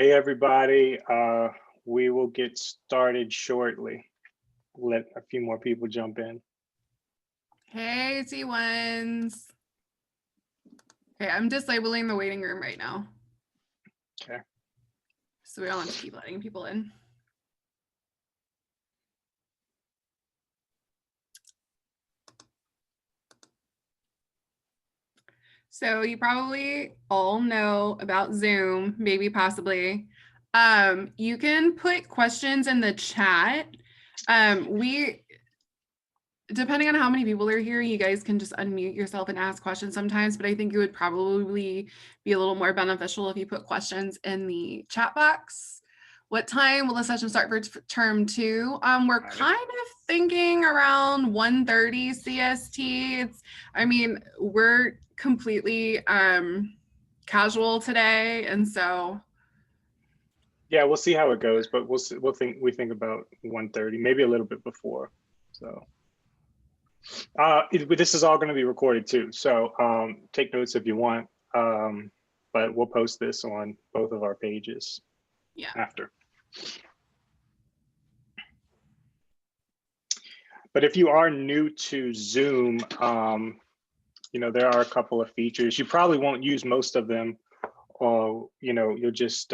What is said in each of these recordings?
Hey, everybody. We will get started shortly. Let a few more people jump in. Hey, T1s. Okay, I'm disabeling the waiting room right now. Okay. So we don't have to keep letting people in. So you probably all know about Zoom, maybe possibly. You can put questions in the chat. Depending on how many people are here, you guys can just unmute yourself and ask questions sometimes, but I think it would probably be a little more beneficial if you put questions in the chat box. What time will the session start for term 2? We're kind of thinking around 1:30 CST. We're completely casual today, and so yeah, we'll see how it goes, but we think about 1:30, maybe a little bit before. So this is all going to be recorded too, so take notes if you want, but we'll post this on both of our pages after. But if you are new to Zoom, there are a couple of features. You probably won't use most of them, or you'll just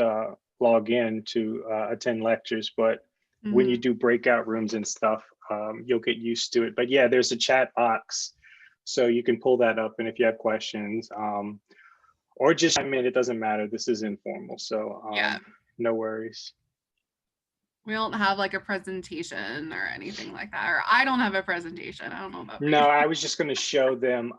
log in to attend lectures. But when you do breakout rooms and stuff, you'll get used to it. But yeah, there's a chat box, so you can pull that up, and if you have questions, or just, it doesn't matter. This is informal, so no worries. We don't have like a presentation or anything like that, or I don't have a presentation. I don't know about No, I was just going to show them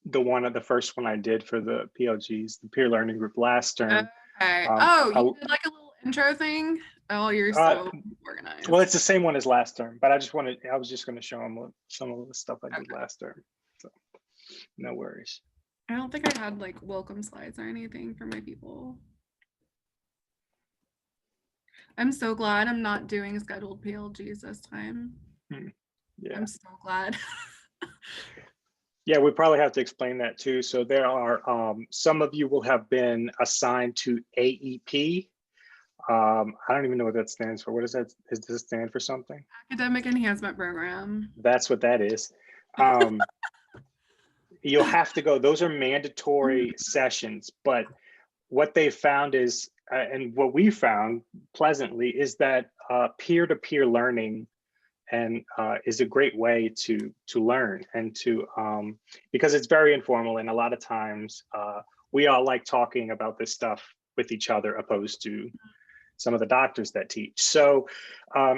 the first one I did for the PLGs, the peer learning group last term. Okay. You did like a little intro thing? Oh, you're so organized. Well, it's the same one as last term, but I was just going to show them some of the stuff I did last term. So no worries. I don't think I had like welcome slides or anything for my people. I'm so glad I'm not doing scheduled PLGs this time. Yeah. I'm so glad. Yeah, we probably have to explain that too. So there are some of you will have been assigned to AEP. I don't even know what that stands for. What is that? Does this stand for something? Academic Enhancement Program. That's what that is. You'll have to go. Those are mandatory sessions, but what they found is, and what we found pleasantly, is that peer-to-peer learning is a great way to learn and to because it's very informal, and a lot of times we all like talking about this stuff with each other opposed to some of the doctors that teach. So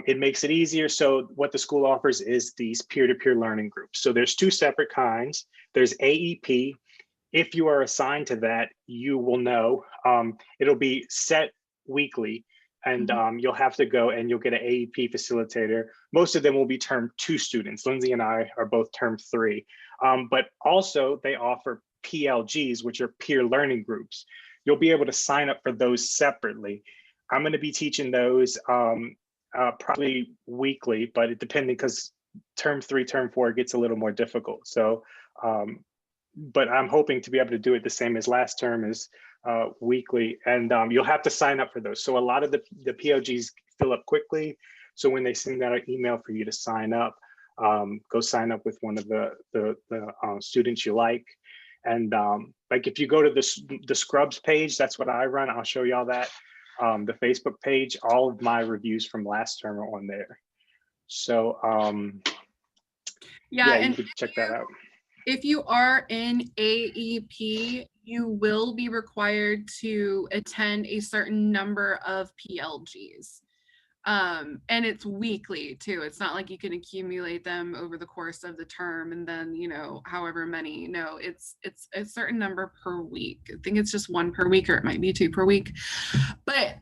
it makes it easier. So what the school offers is these peer-to-peer learning groups. So there's two separate kinds. There's AEP. If you are assigned to that, you will know it'll be set weekly, and you'll have to go and you'll get an AEP facilitator. Most of them will be term 2 students. Lindsey and I are both term 3, but also they offer PLGs, which are peer learning groups. You'll be able to sign up for those separately. I'm going to be teaching those probably weekly, but it depends, because term 3, term 4 gets a little more difficult. So, but I'm hoping to be able to do it the same as last term, is weekly, and you'll have to sign up for those. So a lot of the PLGs fill up quickly. So when they send out an email for you to sign up, go sign up with one of the students you like. And like if you go to the Scrubs page, that's what I run. I'll show y'all that. The Facebook page, all of my reviews from last term are on there. So yeah, you can check that out. If you are in AEP, you will be required to attend a certain number of PLGs. And it's weekly too. It's not like you can accumulate them over the course of the term and then, however many. No, it's a certain number per week. I think it's just 1 per week, or it might be 2 per week. But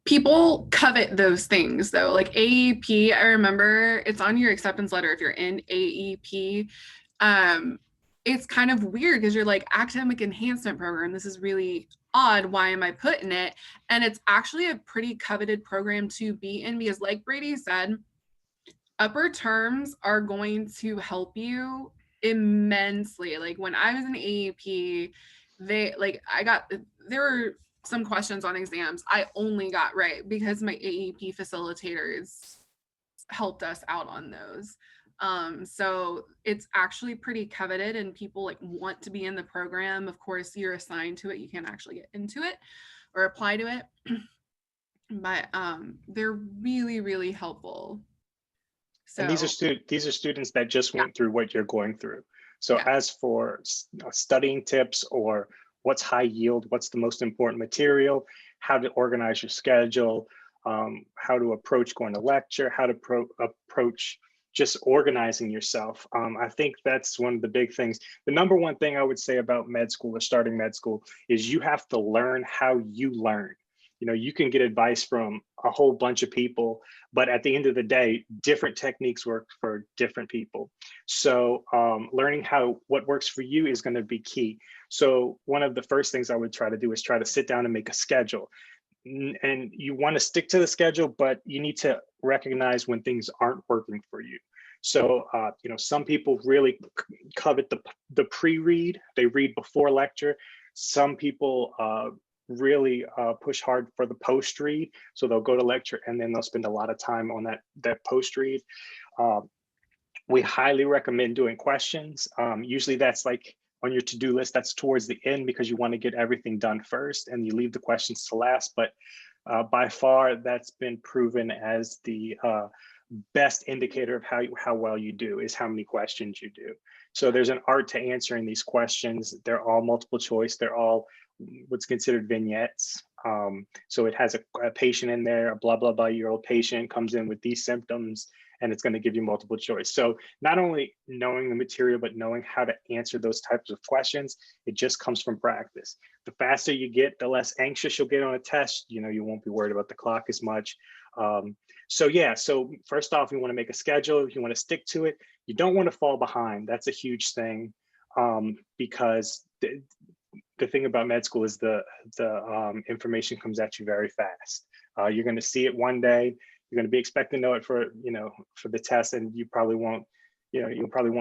people covet those things though. Like AEP, I remember it's on your acceptance letter if you're in AEP. It's kind of weird because you're like, academic enhancement program, this is really odd, why am I putting it? And it's actually a pretty coveted program to be in, because like Brady said, upper terms are going to help you immensely. Like when I was in AEP, there were some questions on exams I only got right because my AEP facilitators helped us out on those. So it's actually pretty coveted and people like want to be in the program. Of course, you're assigned to it. You can't actually get into it or apply to it. But they're really, really helpful. So And these are students that just went through what you're going through. So yeah. as for studying tips or what's high yield, what's the most important material, how to organize your schedule, how to approach going to lecture, how to approach just organizing yourself. I think that's one of the big things. The number one thing I would say about med school or starting med school is you have to learn how you learn. You know, you can get advice from a whole bunch of people, but at the end of the day, different techniques work for different people. So learning what works for you is going to be key. So one of the first things I would try to do is try to sit down and make a schedule. And you want to stick to the schedule, but you need to recognize when things aren't working for you. So, you know, some people really covet the pre-read. They read before lecture. Some people really push hard for the post-read. So they'll go to lecture and then they'll spend a lot of time on that post-read. We highly recommend doing questions. Usually that's like on your to-do list, that's towards the end because you want to get everything done first and you leave the questions to last. But by far, that's been proven as the best indicator of how well you do is how many questions you do. So there's an art to answering these questions. They're all multiple choice. They're all what's considered vignettes. So it has a patient in there, a blah, blah, blah year old patient comes in with these symptoms, and it's going to give you multiple choice. So not only knowing the material, but knowing how to answer those types of questions, it just comes from practice. The faster you get, the less anxious you'll get on a test. You know, you won't be worried about the clock as much. So yeah, so first off, you want to make a schedule. You want to stick to it. You don't want to fall behind. That's a huge thing because the thing about med school is the information comes at you very fast. You're going to see it one day. You're going to be expecting to know it for the test, and you probably won't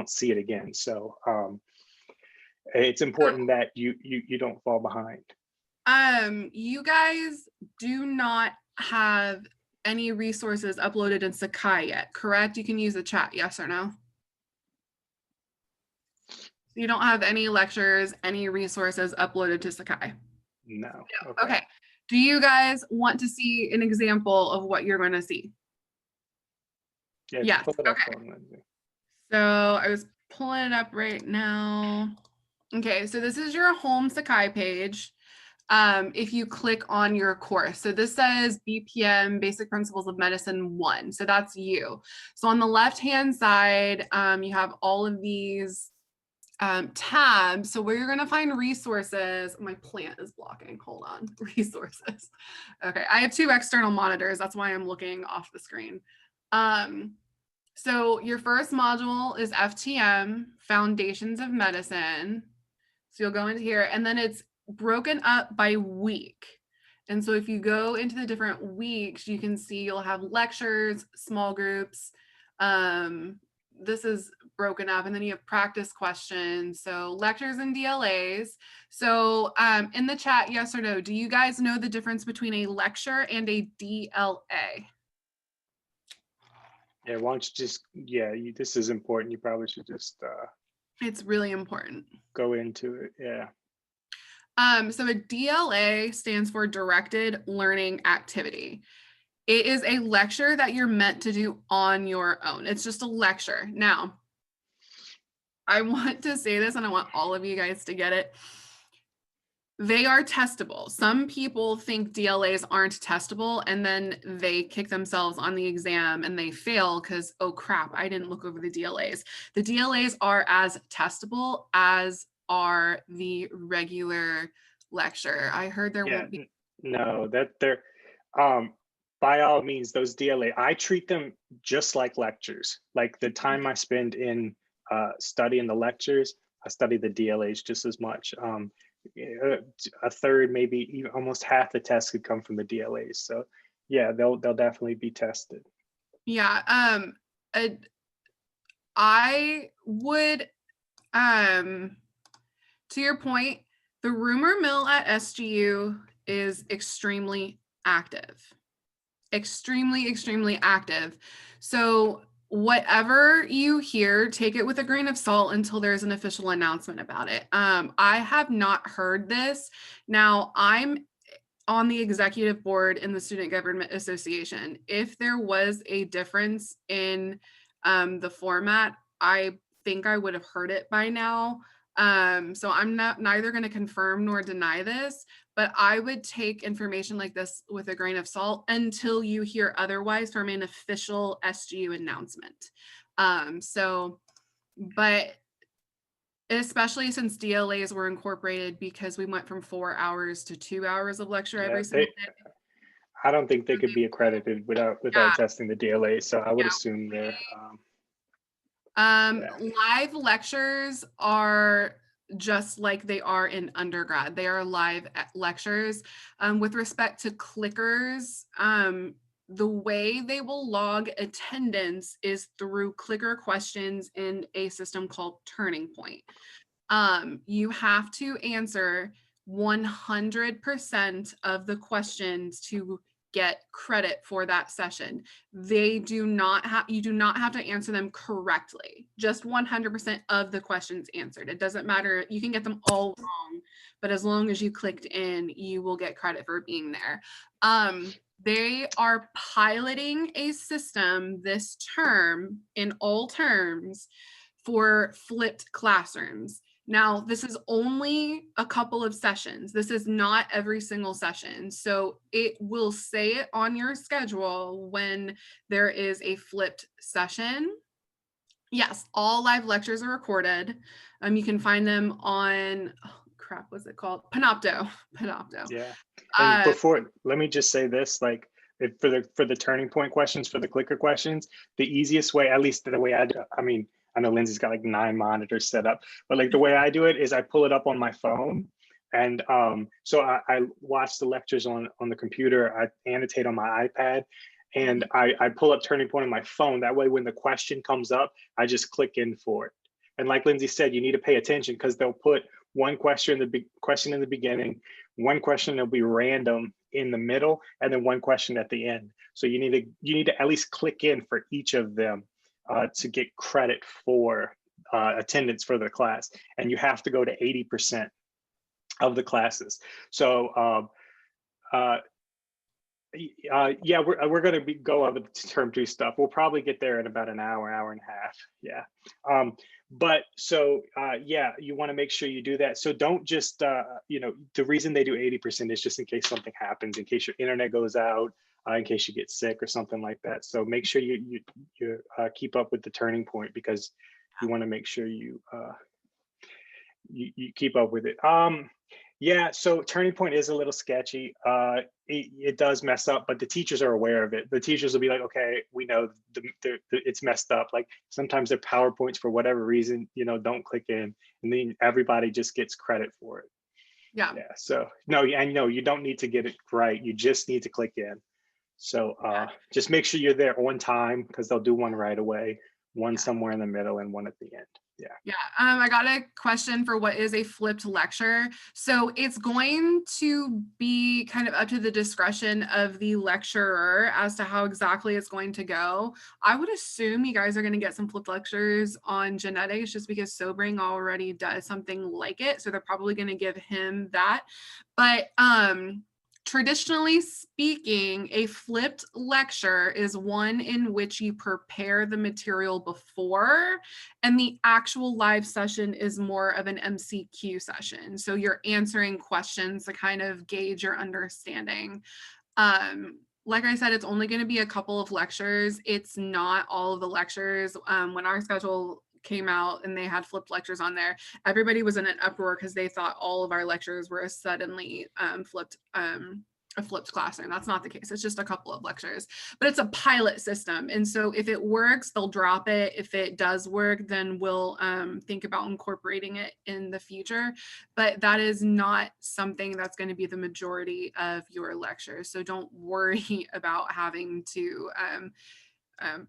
see it again. So it's important that you don't fall behind. You guys do not have any resources uploaded in Sakai yet, correct? You can use the chat, yes or no? You don't have any lectures, any resources uploaded to Sakai? No. Okay. Do you guys want to see an example of what you're going to see? Yeah, yes. Okay. So I was pulling it up right now. Okay, so this is your home Sakai page. If you click on your course, so this says BPM, Basic Principles of Medicine 1. So that's you. So on the left-hand side, you have all of these tabs. So where you're going to find resources, my plant is blocking, hold on, resources. Okay, I have 2 external monitors. That's why I'm looking off the screen. So your first module is FTM, Foundations of Medicine. So you'll go into here and then it's broken up by week. And so if you go into the different weeks, you can see you'll have lectures, small groups. This is broken up and then you have practice questions. So lectures and DLAs. So in the chat, yes or no, do you guys know the difference between a lecture and a DLA? Yeah, why don't you just, this is important. You probably should just. It's really important. Go into it, yeah. So a DLA stands for Directed Learning Activity. It is a lecture that you're meant to do on your own. It's just a lecture. Now, I want to say this and I want all of you guys to get it. They are testable. Some people think DLAs aren't testable and then they kick themselves on the exam and they fail because, oh crap, I didn't look over the DLAs. The DLAs are as testable as are the regular lecture. I heard there won't be. No, that they're, by all means, those DLA, I treat them just like lectures. Like the time I spend in studying the lectures, I study the DLAs just as much. A third, maybe even almost half the tests could come from the DLAs. So yeah, they'll definitely be tested. Yeah, I would, to your point, the rumor mill at SGU is extremely active. Extremely active. So whatever you hear, take it with a grain of salt until there's an official announcement about it. I have not heard this. Now, I'm on the executive board in the Student Government Association. If there was a difference in the format, I think I would have heard it by now. So I'm neither going to confirm nor deny this, but I would take information like this with a grain of salt until you hear otherwise from an official SGU announcement. But especially since DLAs were incorporated because we went from 4 hours to 2 hours of lecture every single day. I don't think they could be accredited without testing the DLA. So I would assume they're. Live lectures are just like they are in undergrad. They are live lectures. With respect to clickers, the way they will log attendance is through clicker questions in a system called Turning Point. You have to answer 100% of the questions to get credit for that session. You do not have to answer them correctly. Just 100% of the questions answered. It doesn't matter. You can get them all wrong, but as long as you clicked in, you will get credit for being there. They are piloting a system this term in all terms for flipped classrooms. Now, this is only a couple of sessions. This is not every single session. So it will say it on your schedule when there is a flipped session. Yes, all live lectures are recorded. You can find them on, what's it called? Panopto. Yeah. And let me just say this, like, for the Turning Point questions, for the clicker questions, the easiest way, at least the way I do, I know Lindsey's got like 9 monitors set up, but like the way I do it is I pull it up on my phone. And so I watch the lectures on the computer, I annotate on my iPad, and I pull up Turning Point on my phone. That way, when the question comes up, I just click in for it. And like Lindsey said, you need to pay attention because they'll put one question in the beginning, one question that'll be random in the middle, and then one question at the end. So you need to at least click in for each of them to get credit for attendance for the class. And you have to go to 80% of the classes. So yeah, we're going to go on the term 2 stuff. We'll probably get there in about an hour and a half. Yeah. But so yeah, you want to make sure you do that. So don't just the reason they do 80% is just in case something happens, in case your internet goes out, in case you get sick or something like that. So make sure you keep up with the Turning Point, because you want to make sure you keep up with it. Yeah, so Turning Point is a little sketchy. It does mess up, but the teachers are aware of it. The teachers will be like, okay, we know it's messed up. Like sometimes their PowerPoints, for whatever reason, don't click in, and then everybody just gets credit for it. Yeah. Yeah. So no, you don't need to get it right. You just need to click in. So just make sure you're there on time, because they'll do one right away, one somewhere in the middle, and one at the end. Yeah. I got a question for what is a flipped lecture. So it's going to be kind of up to the discretion of the lecturer as to how exactly it's going to go. I would assume you guys are going to get some flipped lectures on genetics, just because Sobring already does something like it. So they're probably going to give him that. But traditionally speaking, a flipped lecture is one in which you prepare the material before, and the actual live session is more of an MCQ session. So you're answering questions to kind of gauge your understanding. Like I said, it's only going to be a couple of lectures. It's not all of the lectures. When our schedule came out and they had flipped lectures on there, everybody was in an uproar because they thought all of our lectures were suddenly a flipped classroom. That's not the case. It's just a couple of lectures, but it's a pilot system. And so if it works, they'll drop it. If it does work, then we'll think about incorporating it in the future. But that is not something that's going to be the majority of your lectures. So don't worry about having to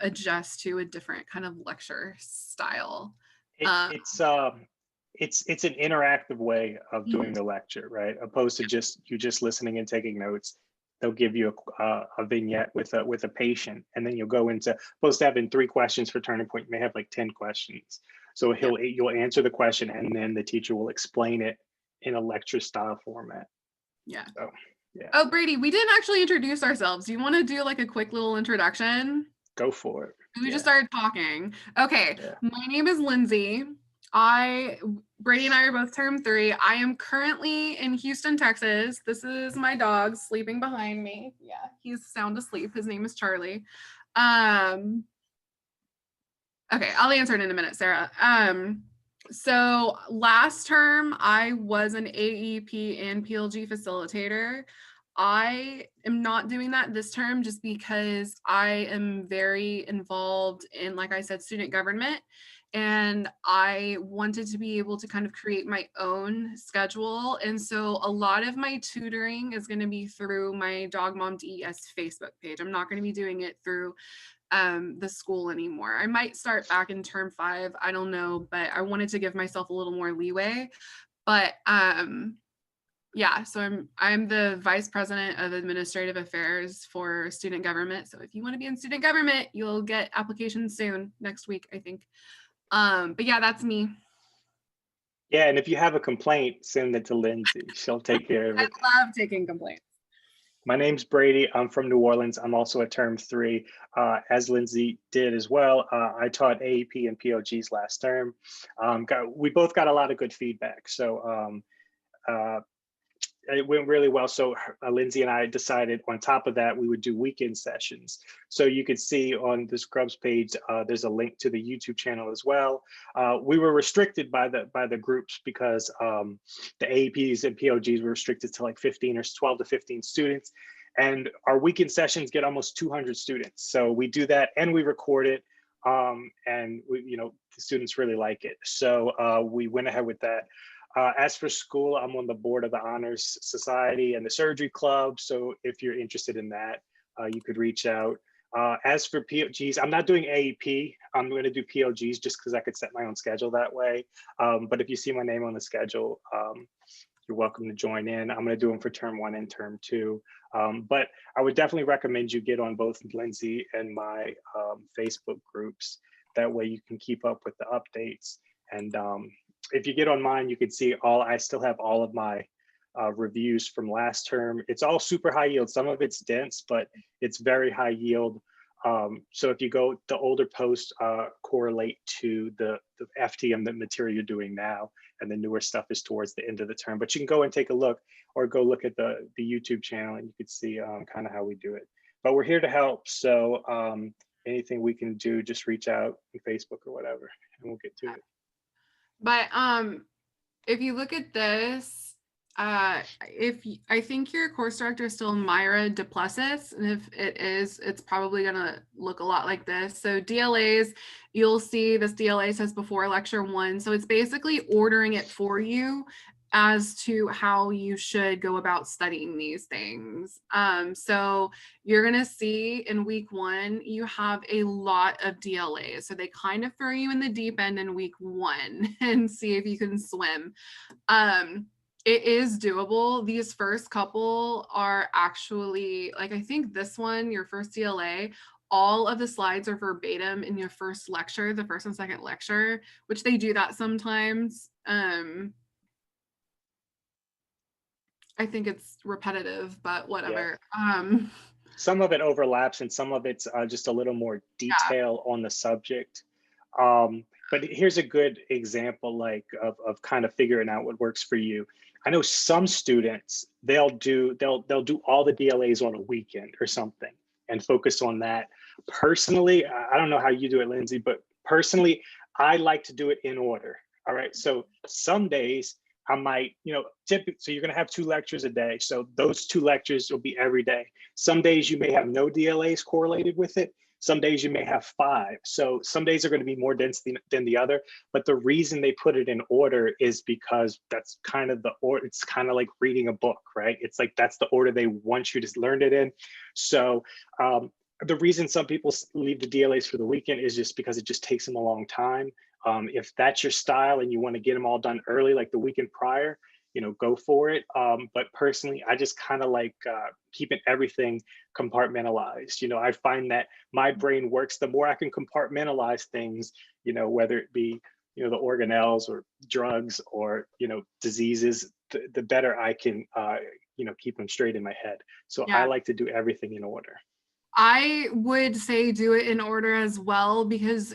adjust to a different kind of lecture style. It's it's an interactive way of doing the lecture, right? Opposed to just you just listening and taking notes. They'll give you a vignette with a patient, and then you'll go into, opposed to having 3 questions for Turning Point, you may have like 10 questions. So you'll answer the question, and then the teacher will explain it in a lecture style format. Yeah. So, yeah. Oh, Brady, we didn't actually introduce ourselves. Do you want to do like a quick little introduction? Go for it. We just started talking. Okay, Yeah. my name is Lindsey. Brady and I are both term 3. I am currently in Houston, Texas. This is my dog sleeping behind me. Yeah, he's sound asleep. His name is Charlie. Okay, I'll answer it in a minute, Sarah. So last term, I was an AEP and PLG facilitator. I am not doing that this term just because I am very involved in, like I said, student government. And I wanted to be able to kind of create my own schedule. And so a lot of my tutoring is going to be through my Dog Mom DES Facebook page. I'm not going to be doing it through the school anymore. I might start back in term 5. I don't know, but I wanted to give myself a little more leeway. But yeah, so I'm the vice president of administrative affairs for student government. So if you want to be in student government, you'll get applications soon, next week, I think. But yeah, that's me. Yeah, and if you have a complaint, send it to Lindsey. She'll take care of it. I love taking complaints. My name's Brady. I'm from New Orleans. I'm also a term 3, as Lindsey did as well. I taught AEP and POGs last term. We both got a lot of good feedback. So it went really well. So Lindsey and I decided on top of that, we would do weekend sessions. So you could see on the Scrubs page, there's a link to the YouTube channel as well. We were restricted by the groups because the APs and POGs were restricted to like 15 or 12 to 15 students. And our weekend sessions get almost 200 students. So we do that and we record it. And the students really like it. So we went ahead with that. As for school, I'm on the board of the Honors Society and the Surgery Club. So if you're interested in that, you could reach out. As for POGs, I'm not doing AEP. I'm going to do POGs just because I could set my own schedule that way. But if you see my name on the schedule, you're welcome to join in. I'm going to do them for term 1 and term 2. But I would definitely recommend you get on both Lindsey and my Facebook groups. That way you can keep up with the updates. And if you get on mine, you can see I still have all of my reviews from last term. It's all super high yield. Some of it's dense, but it's very high yield. So if you go, the older posts correlate to the FTM, the material you're doing now, and the newer stuff is towards the end of the term. But you can go and take a look, or go look at the YouTube channel, and you can see kind of how we do it. But we're here to help. So anything we can do, just reach out on Facebook or whatever, and we'll get to it. But if you look at this, I think your course director is still Myra Duplessis, and if it is, it's probably gonna look a lot like this. So DLAs, you'll see this DLA says before lecture 1. So it's basically ordering it for you as to how you should go about studying these things. So you're gonna see in week 1, you have a lot of DLAs. So they kind of throw you in the deep end in week 1 and see if you can swim. It is doable. These first couple are actually, like, I think this one, your first DLA, all of the slides are verbatim in your first lecture, the first and second lecture, which they do that sometimes. I think it's repetitive, but whatever. Yeah. Some of it overlaps and some of it's just a little more detail on the subject. But here's a good example, like of kind of figuring out what works for you. I know some students, they'll do all the DLAs on a weekend or something and focus on that. Personally, I don't know how you do it, Lindsey, but personally, I like to do it in order. All right. So some days I might, typically, so you're going to have 2 lectures a day. So those 2 lectures will be every day. Some days you may have no DLAs correlated with it. Some days you may have 5. So some days are going to be more dense than the other. But the reason they put it in order is because that's kind of the order. It's kind of like reading a book, right? It's like that's the order they want you to learn it in. So the reason some people leave the DLAs for the weekend is just because it just takes them a long time. If that's your style and you want to get them all done early, like the weekend prior, go for it. But personally, I just kind of like keeping everything compartmentalized. I find that my brain works, the more I can compartmentalize things, whether it be, the organelles or drugs or, diseases, the better I can, keep them straight in my head. So I Yeah. like to do everything in order. I would say do it in order as well, because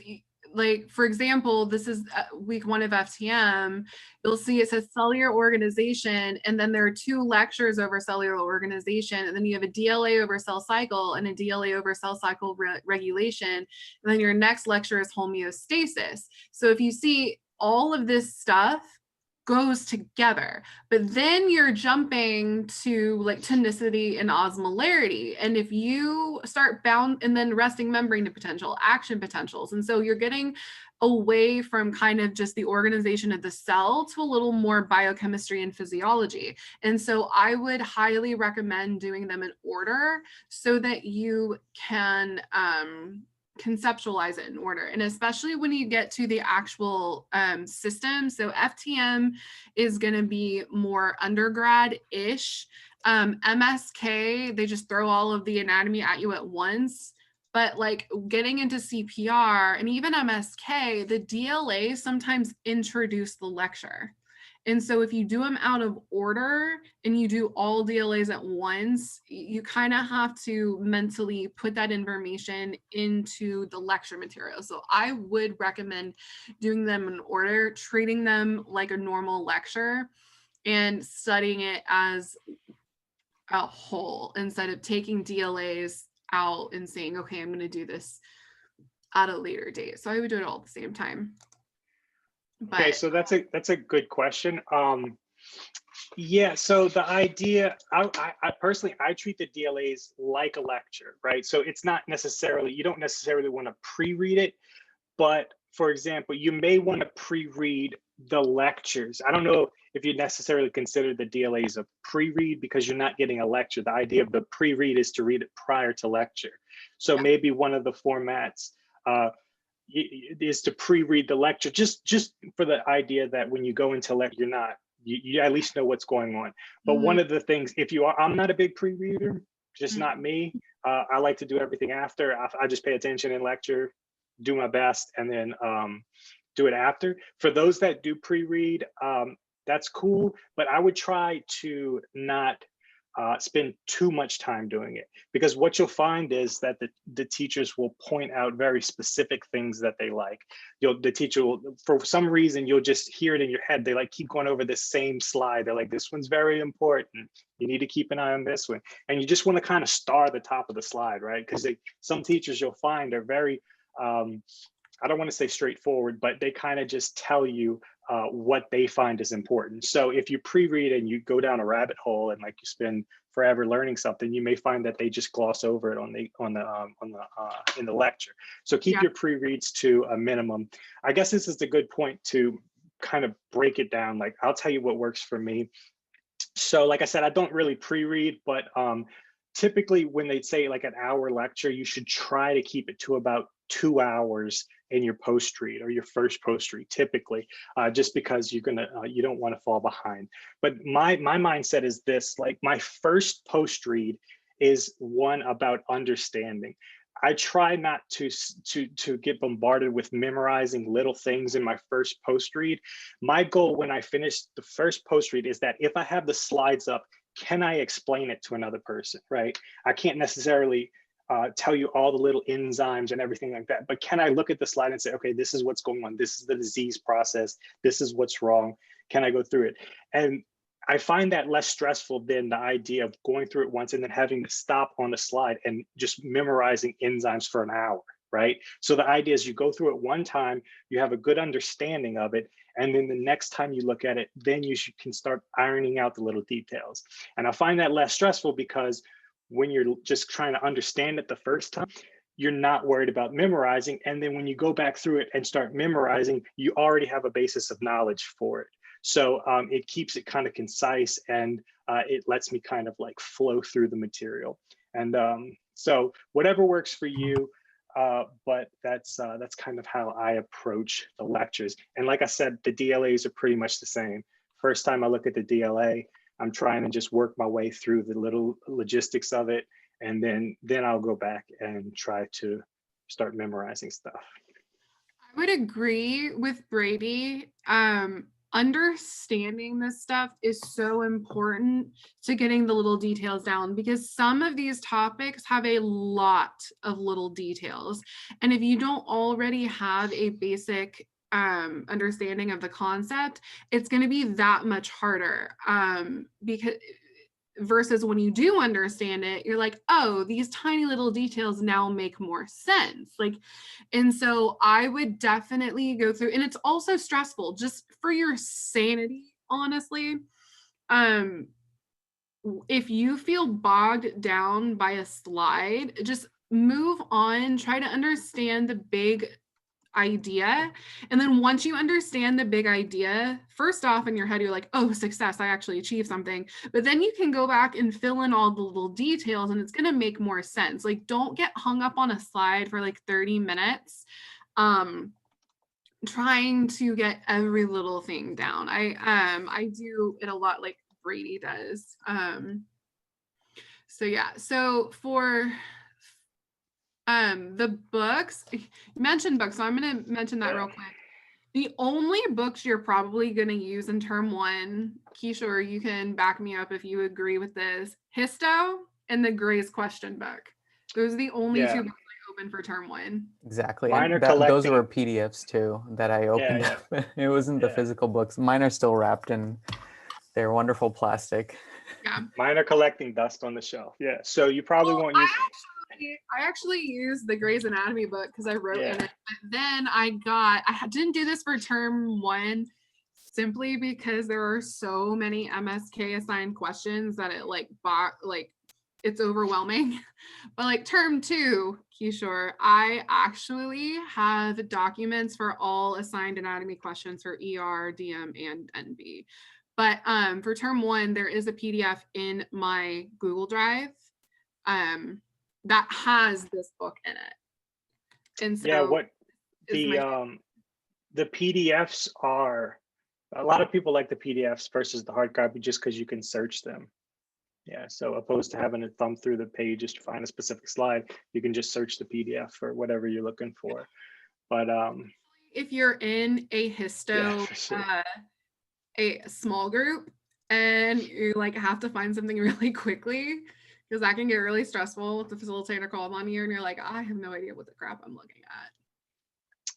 like, for example, this is week 1 of FTM. You'll see it says cellular organization, and then there are 2 lectures over cellular organization, and then you have a DLA over cell cycle and a DLA over cell cycle regulation, and then your next lecture is homeostasis. So if you see, all of this stuff goes together, but then you're jumping to like tonicity and osmolarity, and if you start bound, and then resting membrane potential, action potentials, and so you're getting away from kind of just the organization of the cell to a little more biochemistry and physiology. And so I would highly recommend doing them in order so that you can conceptualize it in order. And especially when you get to the actual system. So FTM is going to be more undergrad-ish. MSK, they just throw all of the anatomy at you at once. But like getting into CPR and even MSK, the DLA sometimes introduce the lecture. And so if you do them out of order and you do all DLAs at once, you kind of have to mentally put that information into the lecture material. So I would recommend doing them in order, treating them like a normal lecture and studying it as a whole instead of taking DLAs out and saying, okay, I'm going to do this at a later date. So I would do it all at the same time. But okay, so that's a good question. Yeah, so the idea, I personally, I treat the DLAs like a lecture, right? So it's not necessarily, you don't necessarily want to pre-read it, but for example, you may want to pre-read the lectures. I don't know if you necessarily consider the DLAs a pre-read because you're not getting a lecture. The idea of the pre-read is to read it prior to lecture. So yeah. maybe one of the formats is to pre-read the lecture, just for the idea that when you go into lecture, you at least know what's going on. But one of the things, I'm not a big pre-reader, just not me. I like to do everything after. I just pay attention in lecture, do my best, and then do it after. For those that do pre-read, that's cool, but I would try to not spend too much time doing it, because what you'll find is that the teachers will point out very specific things that they like. The teacher will, for some reason, you'll just hear it in your head. They like keep going over the same slide. They're like, this one's very important. You need to keep an eye on this one. And you just want to kind of star the top of the slide, right? Because some teachers you'll find are very, I don't want to say straightforward, but they kind of just tell you what they find is important. So if you pre-read and you go down a rabbit hole and like you spend forever learning something, you may find that they just gloss over it in the lecture. So keep your pre-reads to a minimum. I guess this is a good point to kind of break it down. Like, I'll tell you what works for me. So like I said, I don't really pre-read, but typically when they say like an hour lecture, you should try to keep it to about 2 hours in your post read or your first post read, typically, just because you don't want to fall behind. But my mindset is this: like, my first post read is one about understanding. I try not to get bombarded with memorizing little things in my first post read. My goal when I finish the first post read is that if I have the slides up, can I explain it to another person, right? I can't necessarily tell you all the little enzymes and everything like that, but can I look at the slide and say, okay, this is what's going on. This is the disease process. This is what's wrong. Can I go through it? And I find that less stressful than the idea of going through it once and then having to stop on the slide and just memorizing enzymes for an hour, right? So the idea is you go through it one time, you have a good understanding of it, and then the next time you look at it, then you can start ironing out the little details. And I find that less stressful because when you're just trying to understand it the first time, you're not worried about memorizing. And then when you go back through it and start memorizing, you already have a basis of knowledge for it. So it keeps it kind of concise, and it lets me kind of like flow through the material. And so whatever works for you, but that's kind of how I approach the lectures. And like I said, the DLAs are pretty much the same. First time I look at the DLA, I'm trying to just work my way through the little logistics of it, and then I'll go back and try to start memorizing stuff. I would agree with Brady. Understanding this stuff is so important to getting the little details down, because some of these topics have a lot of little details. And if you don't already have a basic understanding of the concept, it's going to be that much harder, because versus when you do understand it, you're like, oh, these tiny little details now make more sense. Like, and so I would definitely go through, and it's also stressful just for your sanity, honestly. If you feel bogged down by a slide, just move on, try to understand the big idea. And then once you understand the big idea, first off in your head, you're like, oh, success, I actually achieved something. But then you can go back and fill in all the little details and it's going to make more sense. Like, don't get hung up on a slide for like 30 minutes trying to get every little thing down. I do it a lot like Brady does. So yeah, so for the books, you mentioned books, so I'm going to mention that real quick. The only books you're probably going to use in term one, Keisha, you can back me up if you agree with this, Histo and the Gray's question book. Those are the only two books I open for term one. Exactly. Mine are Those were PDFs too that I opened up. It wasn't the physical books. Mine are still wrapped in their wonderful plastic. Yeah. Mine are collecting dust on the shelf. Yeah. So you probably won't use. I actually used the Grey's Anatomy book because I wrote in it. But then I didn't do this for term one simply because there are so many MSK assigned questions that it it's overwhelming. But like term two, Kishore, I actually have documents for all assigned anatomy questions for ER, DM, and NB. But for term one, there is a PDF in my Google Drive that has this book in it. And so the PDFs are, a lot of people like the PDFs versus the hard copy just because you can search them. Yeah, so opposed to having to thumb through the pages to find a specific slide, you can just search the PDF for whatever you're looking for. But if you're in a histo, a small group, and you like have to find something really quickly, because that can get really stressful if the facilitator calls on you and you're like, I have no idea what the crap I'm looking at.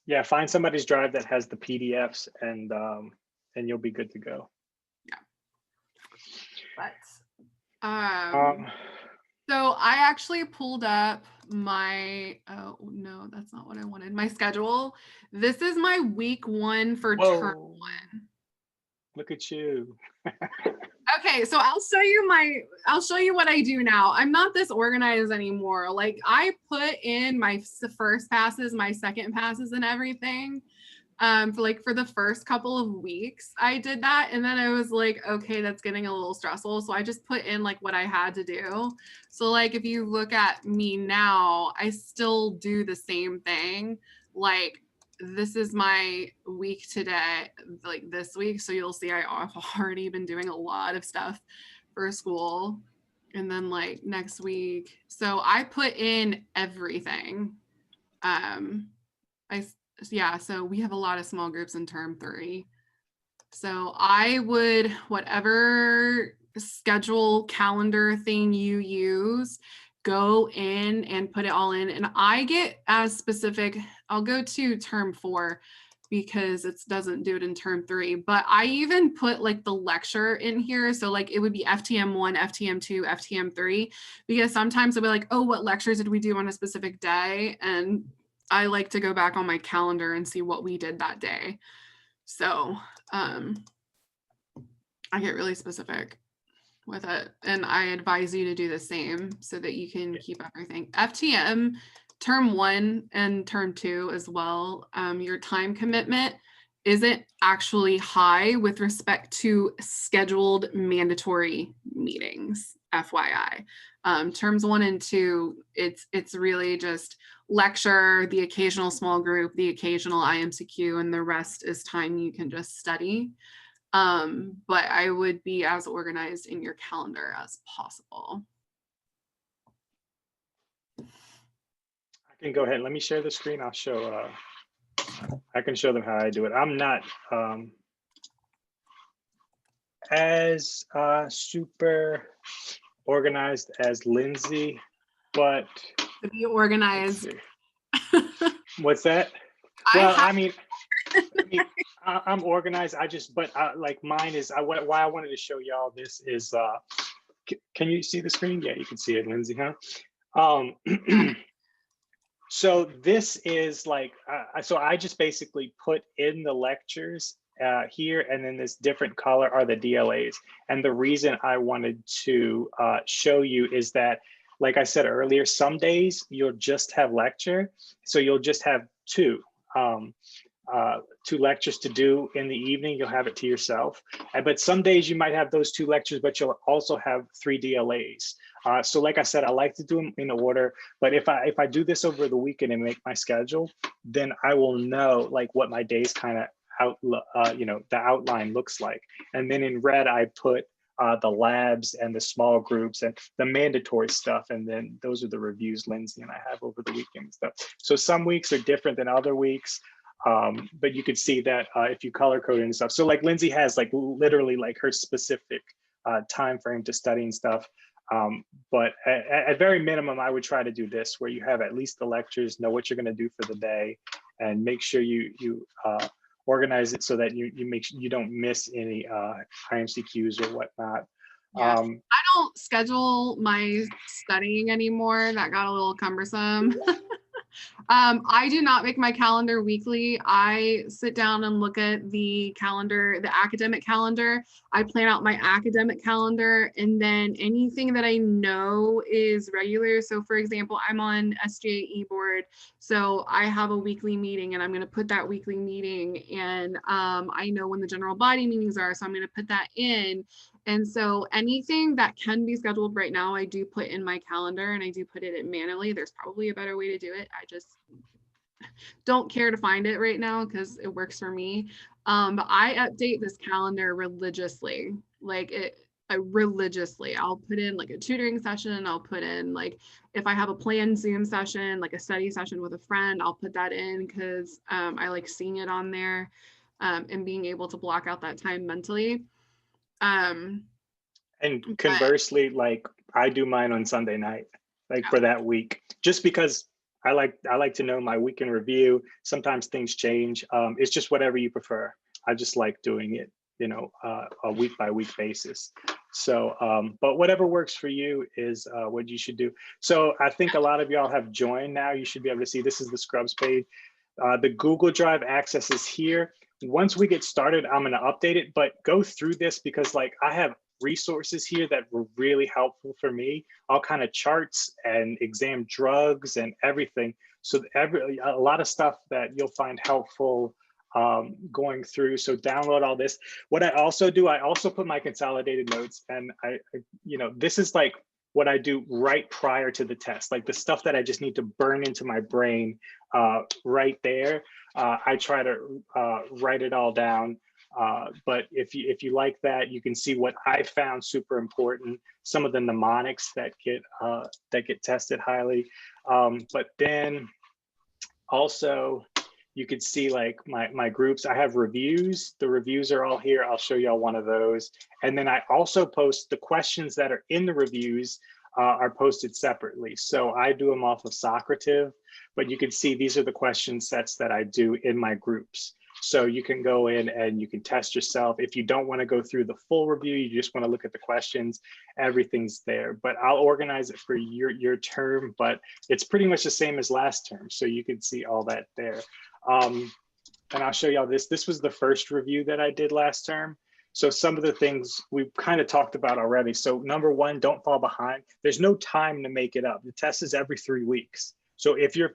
Yeah, find somebody's drive that has the PDFs and you'll be good to go. Yeah. But so I actually pulled up my, oh no, that's not what I wanted. My schedule. This is my week one for term one. Look at you. Okay, so I'll show you what I do now. I'm not this organized anymore. Like, I put in my first passes, my second passes and everything. For the first couple of weeks, I did that. And then I was like, okay, that's getting a little stressful. So I just put in like what I had to do. So like, if you look at me now, I still do the same thing. Like, this is my week today, like this week. So you'll see I've already been doing a lot of stuff for school. And then like next week. So I put in everything. So we have a lot of small groups in term three. So I would, whatever schedule calendar thing you use, go in and put it all in. And I get as specific, I'll go to term four because it doesn't do it in term three, but I even put like the lecture in here. So like it would be FTM 1, FTM 2, FTM 3, because sometimes it'll be like, oh, what lectures did we do on a specific day? And I like to go back on my calendar and see what we did that day. So I get really specific with it, and I advise you to do the same so that you can keep everything. FTM term 1 and term 2 as well. Your time commitment isn't actually high with respect to scheduled mandatory meetings, FYI. Terms 1 and 2, it's really just lecture, the occasional small group, the occasional IMCQ, and the rest is time you can just study. But I would be as organized in your calendar as possible. I can go ahead. Let me share the screen. I'll show, I can show them how I do it. I'm not as super organized as Lindsey, but To be organized. What's that? Well, I mean, I'm organized. I just, but like mine is, why I wanted to show y'all this is, can you see the screen? Yeah, you can see it, Lindsey, huh? So this is like, so I just basically put in the lectures here, and then this different color are the DLAs. And the reason I wanted to show you is that, like I said earlier, some days you'll just have lecture. So you'll just have two lectures to do in the evening. You'll have it to yourself. But some days you might have those 2 lectures, but you'll also have 3 DLAs. So like I said, I like to do them in order, but if I do this over the weekend and make my schedule, then I will know like what my days kind of the outline looks like. And then in red, I put the labs and the small groups and the mandatory stuff. And then those are the reviews Lindsey and I have over the weekend and stuff. So some weeks are different than other weeks. But you could see that if you color code and stuff. So like Lindsey has like literally like her specific time frame to study and stuff. But at very minimum, I would try to do this where you have at least the lectures, know what you're going to do for the day, and make sure you organize it so that you don't miss any IMCQs or whatnot. Yeah. I don't schedule my studying anymore. That got a little cumbersome. I do not make my calendar weekly. I sit down and look at the calendar, the academic calendar. I plan out my academic calendar, and then anything that I know is regular. So for example, I'm on SJE board. So I have a weekly meeting, and I'm going to put that weekly meeting, and I know when the general body meetings are, so I'm going to put that in. And so anything that can be scheduled right now, I do put in my calendar, and I do put it in manually. There's probably a better way to do it. I just don't care to find it right now because it works for me. But I update this calendar religiously, religiously. I'll put in like a tutoring session. I'll put in like, if I have a planned Zoom session, like a study session with a friend, I'll put that in because I like seeing it on there and being able to block out that time mentally. And conversely, like I do mine on Sunday night, like for that week, just because I like to know my weekend review. Sometimes things change. It's just whatever you prefer. I just like doing it, a week by week basis. So, but whatever works for you is what you should do. So I think a lot of y'all have joined now. You should be able to see, this is the Scrubs page. The Google Drive access is here. Once we get started, I'm going to update it, but go through this because like I have resources here that were really helpful for me, all kind of charts and exam drugs and everything. So a lot of stuff that you'll find helpful going through. So download all this. What I also do, I also put my consolidated notes, and this is like what I do right prior to the test, like the stuff that I just need to burn into my brain right there. I try to write it all down. But if you like that, you can see what I found super important, some of the mnemonics that get tested highly. But then also you could see like my groups. I have reviews. The reviews are all here. I'll show y'all one of those. And then I also post the questions that are in the reviews are posted separately. So I do them off of Socrative, but you can see these are the question sets that I do in my groups. So you can go in and you can test yourself. If you don't want to go through the full review, you just want to look at the questions, everything's there. But I'll organize it for your term, but it's pretty much the same as last term. So you can see all that there. And I'll show y'all this. This was the first review that I did last term. So some of the things we've kind of talked about already. So number one, don't fall behind. There's no time to make it up. The test is every 3 weeks. So if you're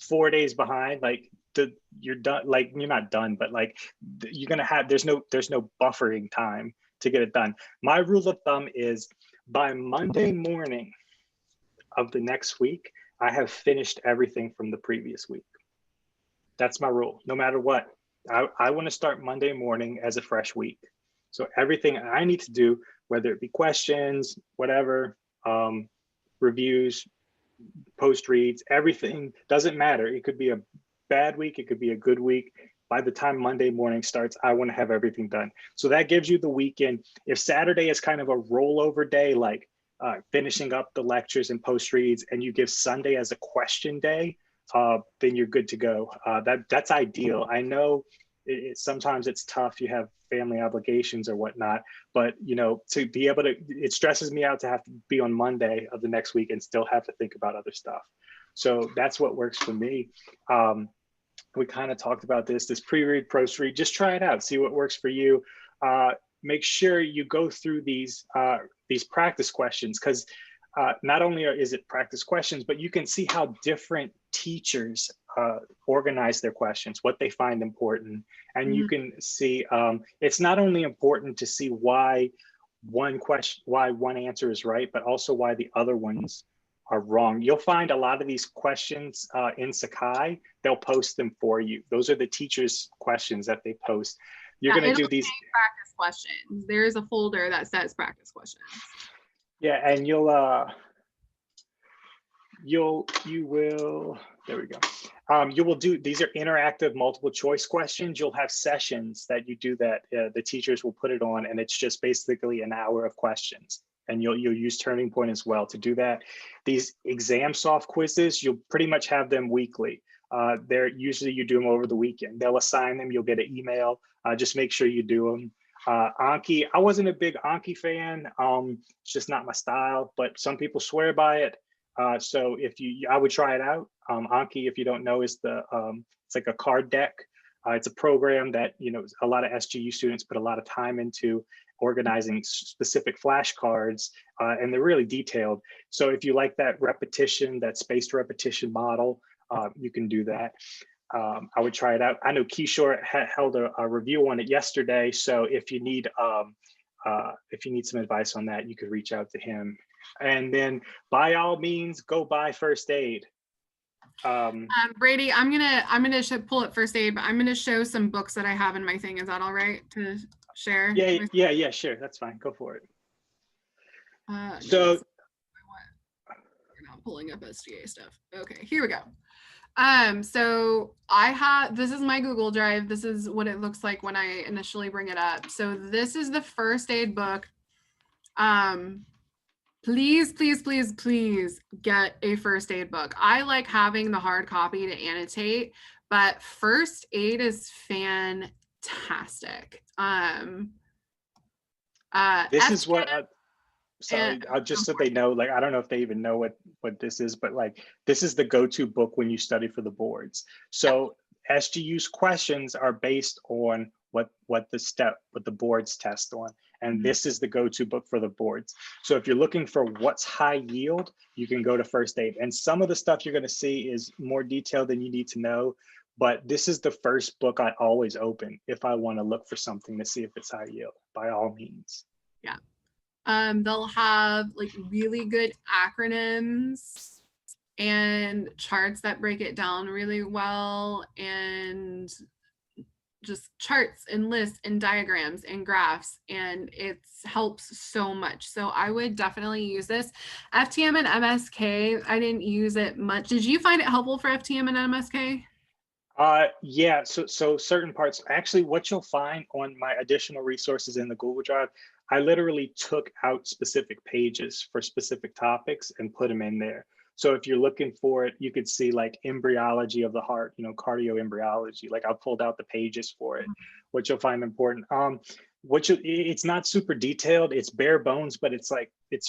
4 days behind, like you're done. Like, you're not done, but like you're gonna have, there's no buffering time to get it done. My rule of thumb is by Monday morning of the next week, I have finished everything from the previous week. That's my rule, no matter what. I want to start Monday morning as a fresh week. So everything I need to do, whether it be questions, whatever, reviews, post reads, everything, doesn't matter. It could be a bad week, it could be a good week. By the time Monday morning starts, I want to have everything done. So that gives you the weekend. If Saturday is kind of a rollover day, like finishing up the lectures and post reads, and you give Sunday as a question day, then you're good to go. That's ideal. I know sometimes it's tough. You have family obligations or whatnot, but you know, to be able to, it stresses me out to have to be on Monday of the next week and still have to think about other stuff. So that's what works for me. We kind of talked about this pre-read, post-read. Just try it out, see what works for you. Make sure you go through these practice questions, because not only is it practice questions, but you can see how different teachers organize their questions, what they find important. And you can see it's not only important to see why one answer is right, but also why the other ones are wrong. You'll find a lot of these questions in Sakai, they'll post them for you. Those are the teachers' questions that they post. You're going to do these practice questions. There's a folder that says practice questions. Yeah, and you will, there we go. You will do, these are interactive multiple choice questions. You'll have sessions that you do that the teachers will put it on, and it's just basically an hour of questions. And you'll use Turning Point as well to do that. These exam soft quizzes, you'll pretty much have them weekly. They're usually, you do them over the weekend. They'll assign them, you'll get an email. Just make sure you do them. Anki, I wasn't a big Anki fan. It's just not my style, but some people swear by it. So I would try it out. Anki, if you don't know, is it's like a card deck. It's a program that, you know, a lot of SGU students put a lot of time into organizing specific flashcards, and they're really detailed. So if you like that repetition, that spaced repetition model, you can do that. I would try it out. I know Kishore held a review on it yesterday. So if you need some advice on that, you could reach out to him. And then by all means, go buy first aid. Brady, I'm gonna pull up first aid, but I'm gonna show some books that I have in my thing. Is that all right to share? Yeah, sure. That's fine. Go for it. So you're not pulling up SGA stuff. Okay, here we go. So this is my Google Drive. This is what it looks like when I initially bring it up. So this is the first aid book. Please, please, please, please get a first aid book. I like having the hard copy to annotate, but first aid is fantastic. This is what, sorry, just so they know, like, I don't know if they even know what this is, but like, this is the go-to book when you study for the boards. So SGU's questions are based on what the boards test on. And this is the go-to book for the boards. So if you're looking for what's high yield, you can go to first aid. And some of the stuff you're going to see is more detailed than you need to know. But this is the first book I always open if I want to look for something to see if it's high yield, by all means. Yeah. They'll have like really good acronyms and charts that break it down really well, and just charts and lists and diagrams and graphs, and it helps so much. So I would definitely use this. FTM and MSK, I didn't use it much. Did you find it helpful for FTM and MSK? Yeah, so certain parts, actually what you'll find on my additional resources in the Google Drive, I literally took out specific pages for specific topics and put them in there. So if you're looking for it, you could see like embryology of the heart, you know, cardioembryology, like I pulled out the pages for it, which you'll find important. It's not super detailed, it's bare bones, but it's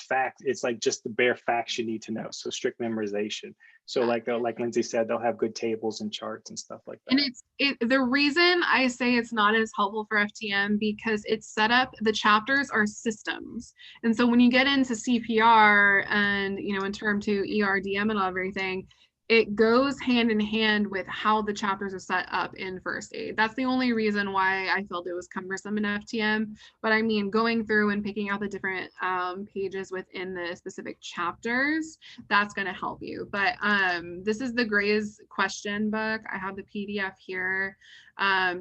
fact. It's like just the bare facts you need to know. So strict memorization. So like Lindsey said, they'll have good tables and charts and stuff like that. And the reason I say it's not as helpful for FTM because it's set up, the chapters are systems. And so when you get into CPR and, you know, in term to ERDM and everything, it goes hand in hand with how the chapters are set up in first aid. That's the only reason why I felt it was cumbersome in FTM. But I mean, going through and picking out the different pages within the specific chapters, that's going to help you. But this is the Gray's question book. I have the PDF here.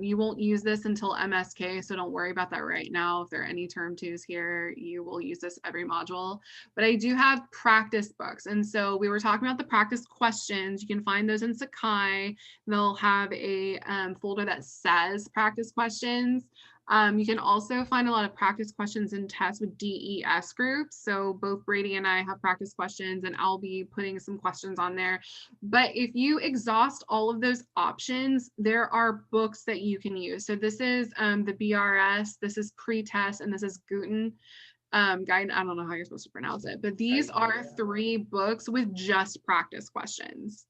You won't use this until MSK, so don't worry about that right now. If there are any term twos here, you will use this every module. But I do have practice books. And so we were talking about the practice questions. You can find those in Sakai. They'll have a folder that says practice questions. You can also find a lot of practice questions and tests with DES groups. So both Brady and I have practice questions, and I'll be putting some questions on there. But if you exhaust all of those options, there are books that you can use. So this is the BRS, this is pre-test, and this is Guten guide. I don't know how you're supposed to pronounce it, but these are 3 books with just practice questions.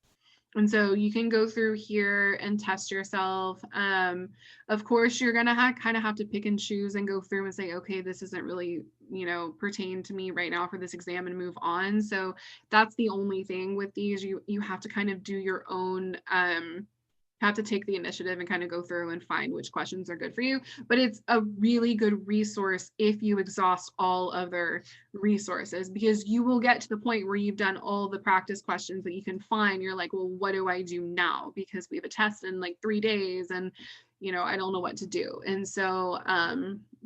And so you can go through here and test yourself. Of course, you're gonna kind of have to pick and choose and go through and say, okay, this isn't really, pertain to me right now for this exam, and move on. So that's the only thing with these. You have to kind of do your own, have to take the initiative and kind of go through and find which questions are good for you. But it's a really good resource if you exhaust all other resources, because you will get to the point where you've done all the practice questions that you can find. You're like, well, what do I do now? Because we have a test in like 3 days, and I don't know what to do. And so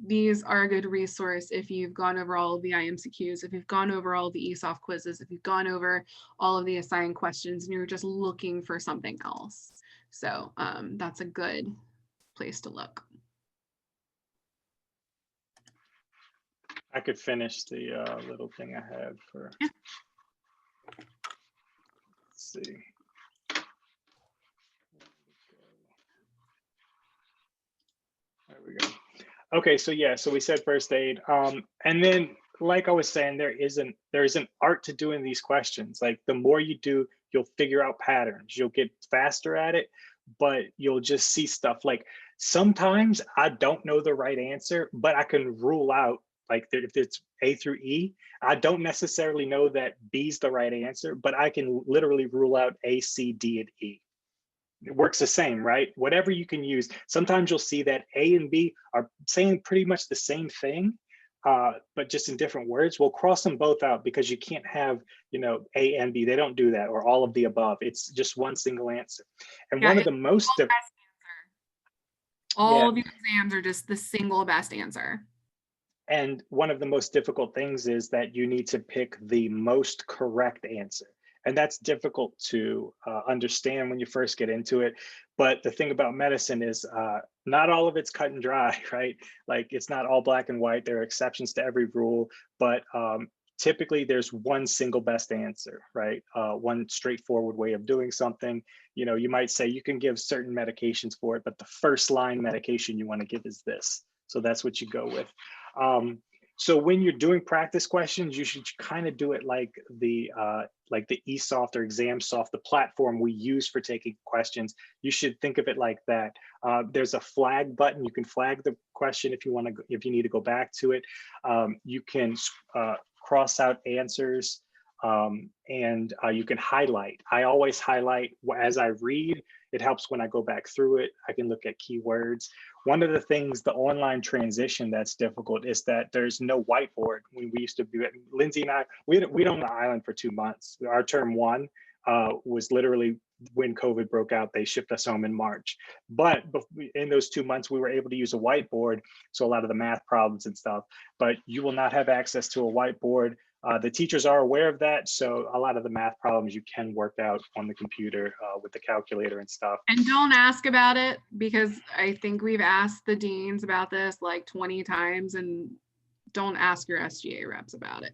these are a good resource if you've gone over all of the IMCQs, if you've gone over all the ESOF quizzes, if you've gone over all of the assigned questions and you're just looking for something else. So that's a good place to look. I could finish the little thing I have for, yeah. Let's see. There we go. Okay, so yeah, so we said first aid. And then, like I was saying, there is an art to doing these questions. Like the more you do, you'll figure out patterns. You'll get faster at it, but you'll just see stuff. Like sometimes I don't know the right answer, but I can rule out, like if it's A through E, I don't necessarily know that B's the right answer, but I can literally rule out A, C, D, and E. It works the same, right? Whatever you can use. Sometimes you'll see that A and B are saying pretty much the same thing, but just in different words. We'll cross them both out because you can't have, A and B. They don't do that, or all of the above. It's just one single answer. And one of the most all of your exams are just the single best answer. And one of the most difficult things is that you need to pick the most correct answer. And that's difficult to understand when you first get into it. But the thing about medicine is not all of it's cut and dry, right? Like it's not all black and white. There are exceptions to every rule, but typically there's one single best answer, right? One straightforward way of doing something. You might say you can give certain medications for it, but the first line medication you want to give is this. So that's what you go with. So when you're doing practice questions, you should kind of do it like the eSoft or ExamSoft, the platform we use for taking questions. You should think of it like that. There's a flag button. You can flag the question if you need to go back to it. You can cross out answers, and you can highlight. I always highlight as I read. It helps when I go back through it. I can look at keywords. One of the things, the online transition that's difficult is that there's no whiteboard. We used to do it. Lindsey and I, we'd on the island for 2 months. Our term 1 was literally when COVID broke out. They shipped us home in March. But in those 2 months, we were able to use a whiteboard. So a lot of the math problems and stuff, but you will not have access to a whiteboard. The teachers are aware of that. So a lot of the math problems you can work out on the computer with the calculator and stuff. And don't ask about it, because I think we've asked the deans about this like 20 times, and don't ask your SGA reps about it.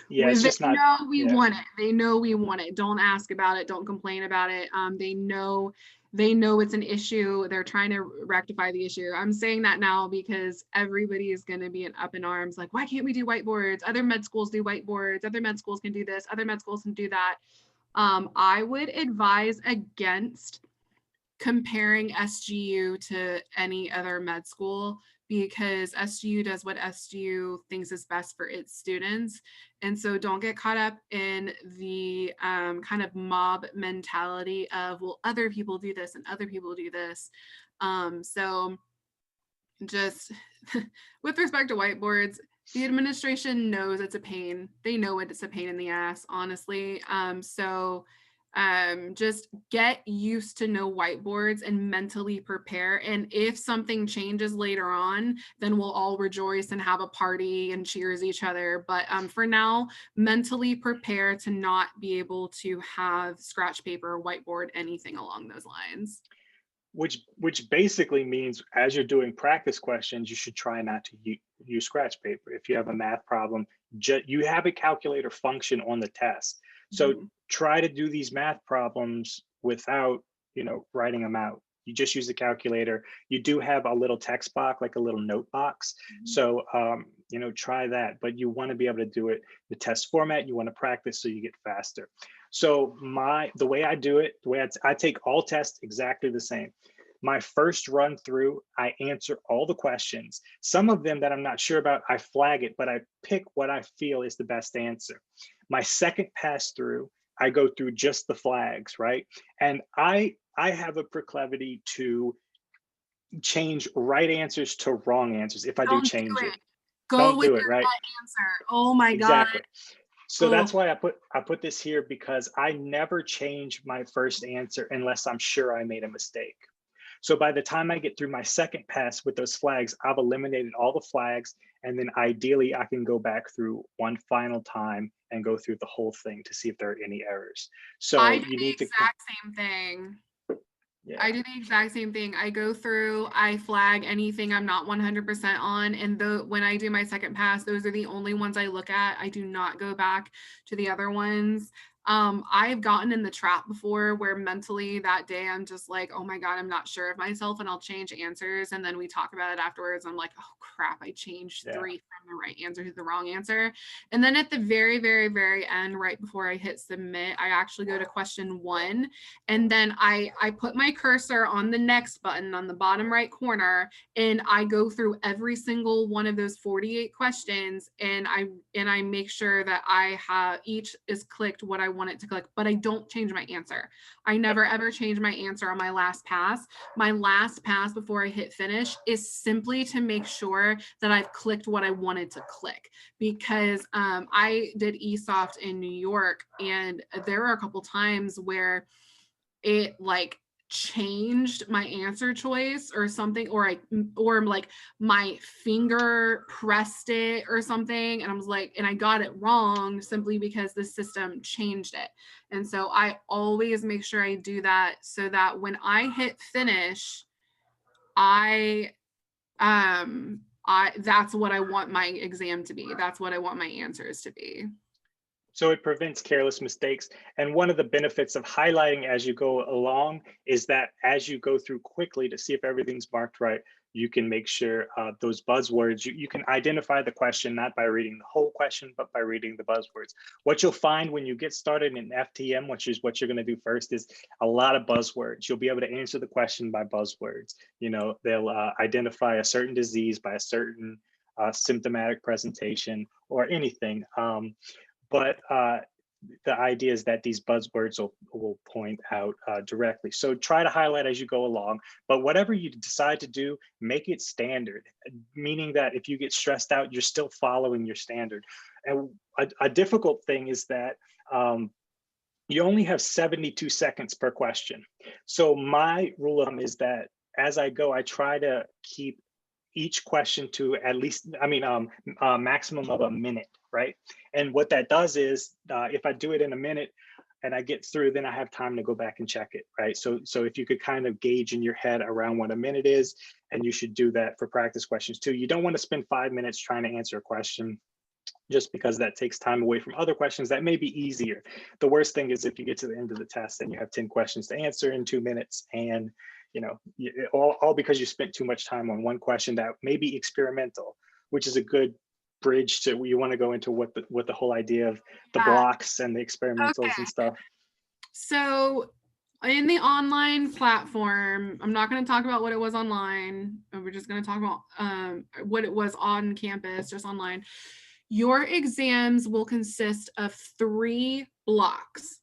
Yeah, it's just not. We want it. They know we want it. Don't ask about it. Don't complain about it. They know it's an issue. They're trying to rectify the issue. I'm saying that now because everybody is going to be up in arms. Like, why can't we do whiteboards? Other med schools do whiteboards. Other med schools can do this. Other med schools can do that. I would advise against comparing SGU to any other med school, because SGU does what SGU thinks is best for its students. And so don't get caught up in the kind of mob mentality of, well, other people do this and other people do this. So just with respect to whiteboards, the administration knows it's a pain. They know it's a pain in the ass, honestly. Just get used to no whiteboards and mentally prepare. And if something changes later on, then we'll all rejoice and have a party and cheers each other. But for now, mentally prepare to not be able to have scratch paper, whiteboard, anything along those lines. Which basically means as you're doing practice questions, you should try not to use scratch paper. If you have a math problem, you have a calculator function on the test. So try to do these math problems without, writing them out. You just use the calculator. You do have a little text box, like a little note box. So, try that, but you want to be able to do it the test format. You want to practice so you get faster. So the way I do it, I take all tests exactly the same. My first run through, I answer all the questions. Some of them that I'm not sure about, I flag it, but I pick what I feel is the best answer. My second pass through, I go through just the flags, right? And I have a proclivity to change right answers to wrong answers if I do change it. Go with your right answer. Oh my exactly. God. So that's why I put this here, because I never change my first answer unless I'm sure I made a mistake. So by the time I get through my second pass with those flags, I've eliminated all the flags. And then ideally I can go back through one final time and go through the whole thing to see if there are any errors. So I do the exact same thing. Yeah. I do the exact same thing. I go through, I flag anything I'm not 100% on. And when I do my second pass, those are the only ones I look at. I do not go back to the other ones. I've gotten in the trap before where mentally that day I'm just like, oh my God, I'm not sure of myself, and I'll change answers. And then we talk about it afterwards. I'm like, oh crap, I changed 3 from the right answer to the wrong answer. And then at the very, very, very end, right before I hit submit, I actually go to question 1. And then I put my cursor on the next button on the bottom right corner, and I go through every single one of those 48 questions. And I make sure that I have each is clicked what I want it to click, but I don't change my answer. I never ever change my answer on my last pass. My last pass before I hit finish is simply to make sure that I've clicked what I wanted to click, because I did ESOFT in New York, and there were a couple times where it like changed my answer choice or something, or like my finger pressed it or something, and I was like, and I got it wrong simply because the system changed it. And so I always make sure I do that so that when I hit finish, that's what I want my exam to be. That's what I want my answers to be. So it prevents careless mistakes. And one of the benefits of highlighting as you go along is that as you go through quickly to see if everything's marked right, you can make sure those buzzwords, you can identify the question, not by reading the whole question, but by reading the buzzwords. What you'll find when you get started in FTM, which is what you're going to do first, is a lot of buzzwords. You'll be able to answer the question by buzzwords. They'll identify a certain disease by a certain symptomatic presentation or anything. But the idea is that these buzzwords will point out directly. So try to highlight as you go along, but whatever you decide to do, make it standard, meaning that if you get stressed out, you're still following your standard. And a difficult thing is that you only have 72 seconds per question. So my rule of thumb is that as I go, I try to keep each question to at least, maximum of a minute, right? And what that does is, if I do it in a minute and I get through, then I have time to go back and check it, right? So if you could kind of gauge in your head around what a minute is, and you should do that for practice questions too. You don't want to spend 5 minutes trying to answer a question, just because that takes time away from other questions that may be easier. The worst thing is if you get to the end of the test and you have 10 questions to answer in 2 minutes, and all because you spent too much time on one question that may be experimental, which is a good bridge to you want to go into what the whole idea of the blocks and the experimentals and stuff. So in the online platform, I'm not going to talk about what it was online. We're just going to talk about what it was on campus, just online. Your exams will consist of 3 blocks.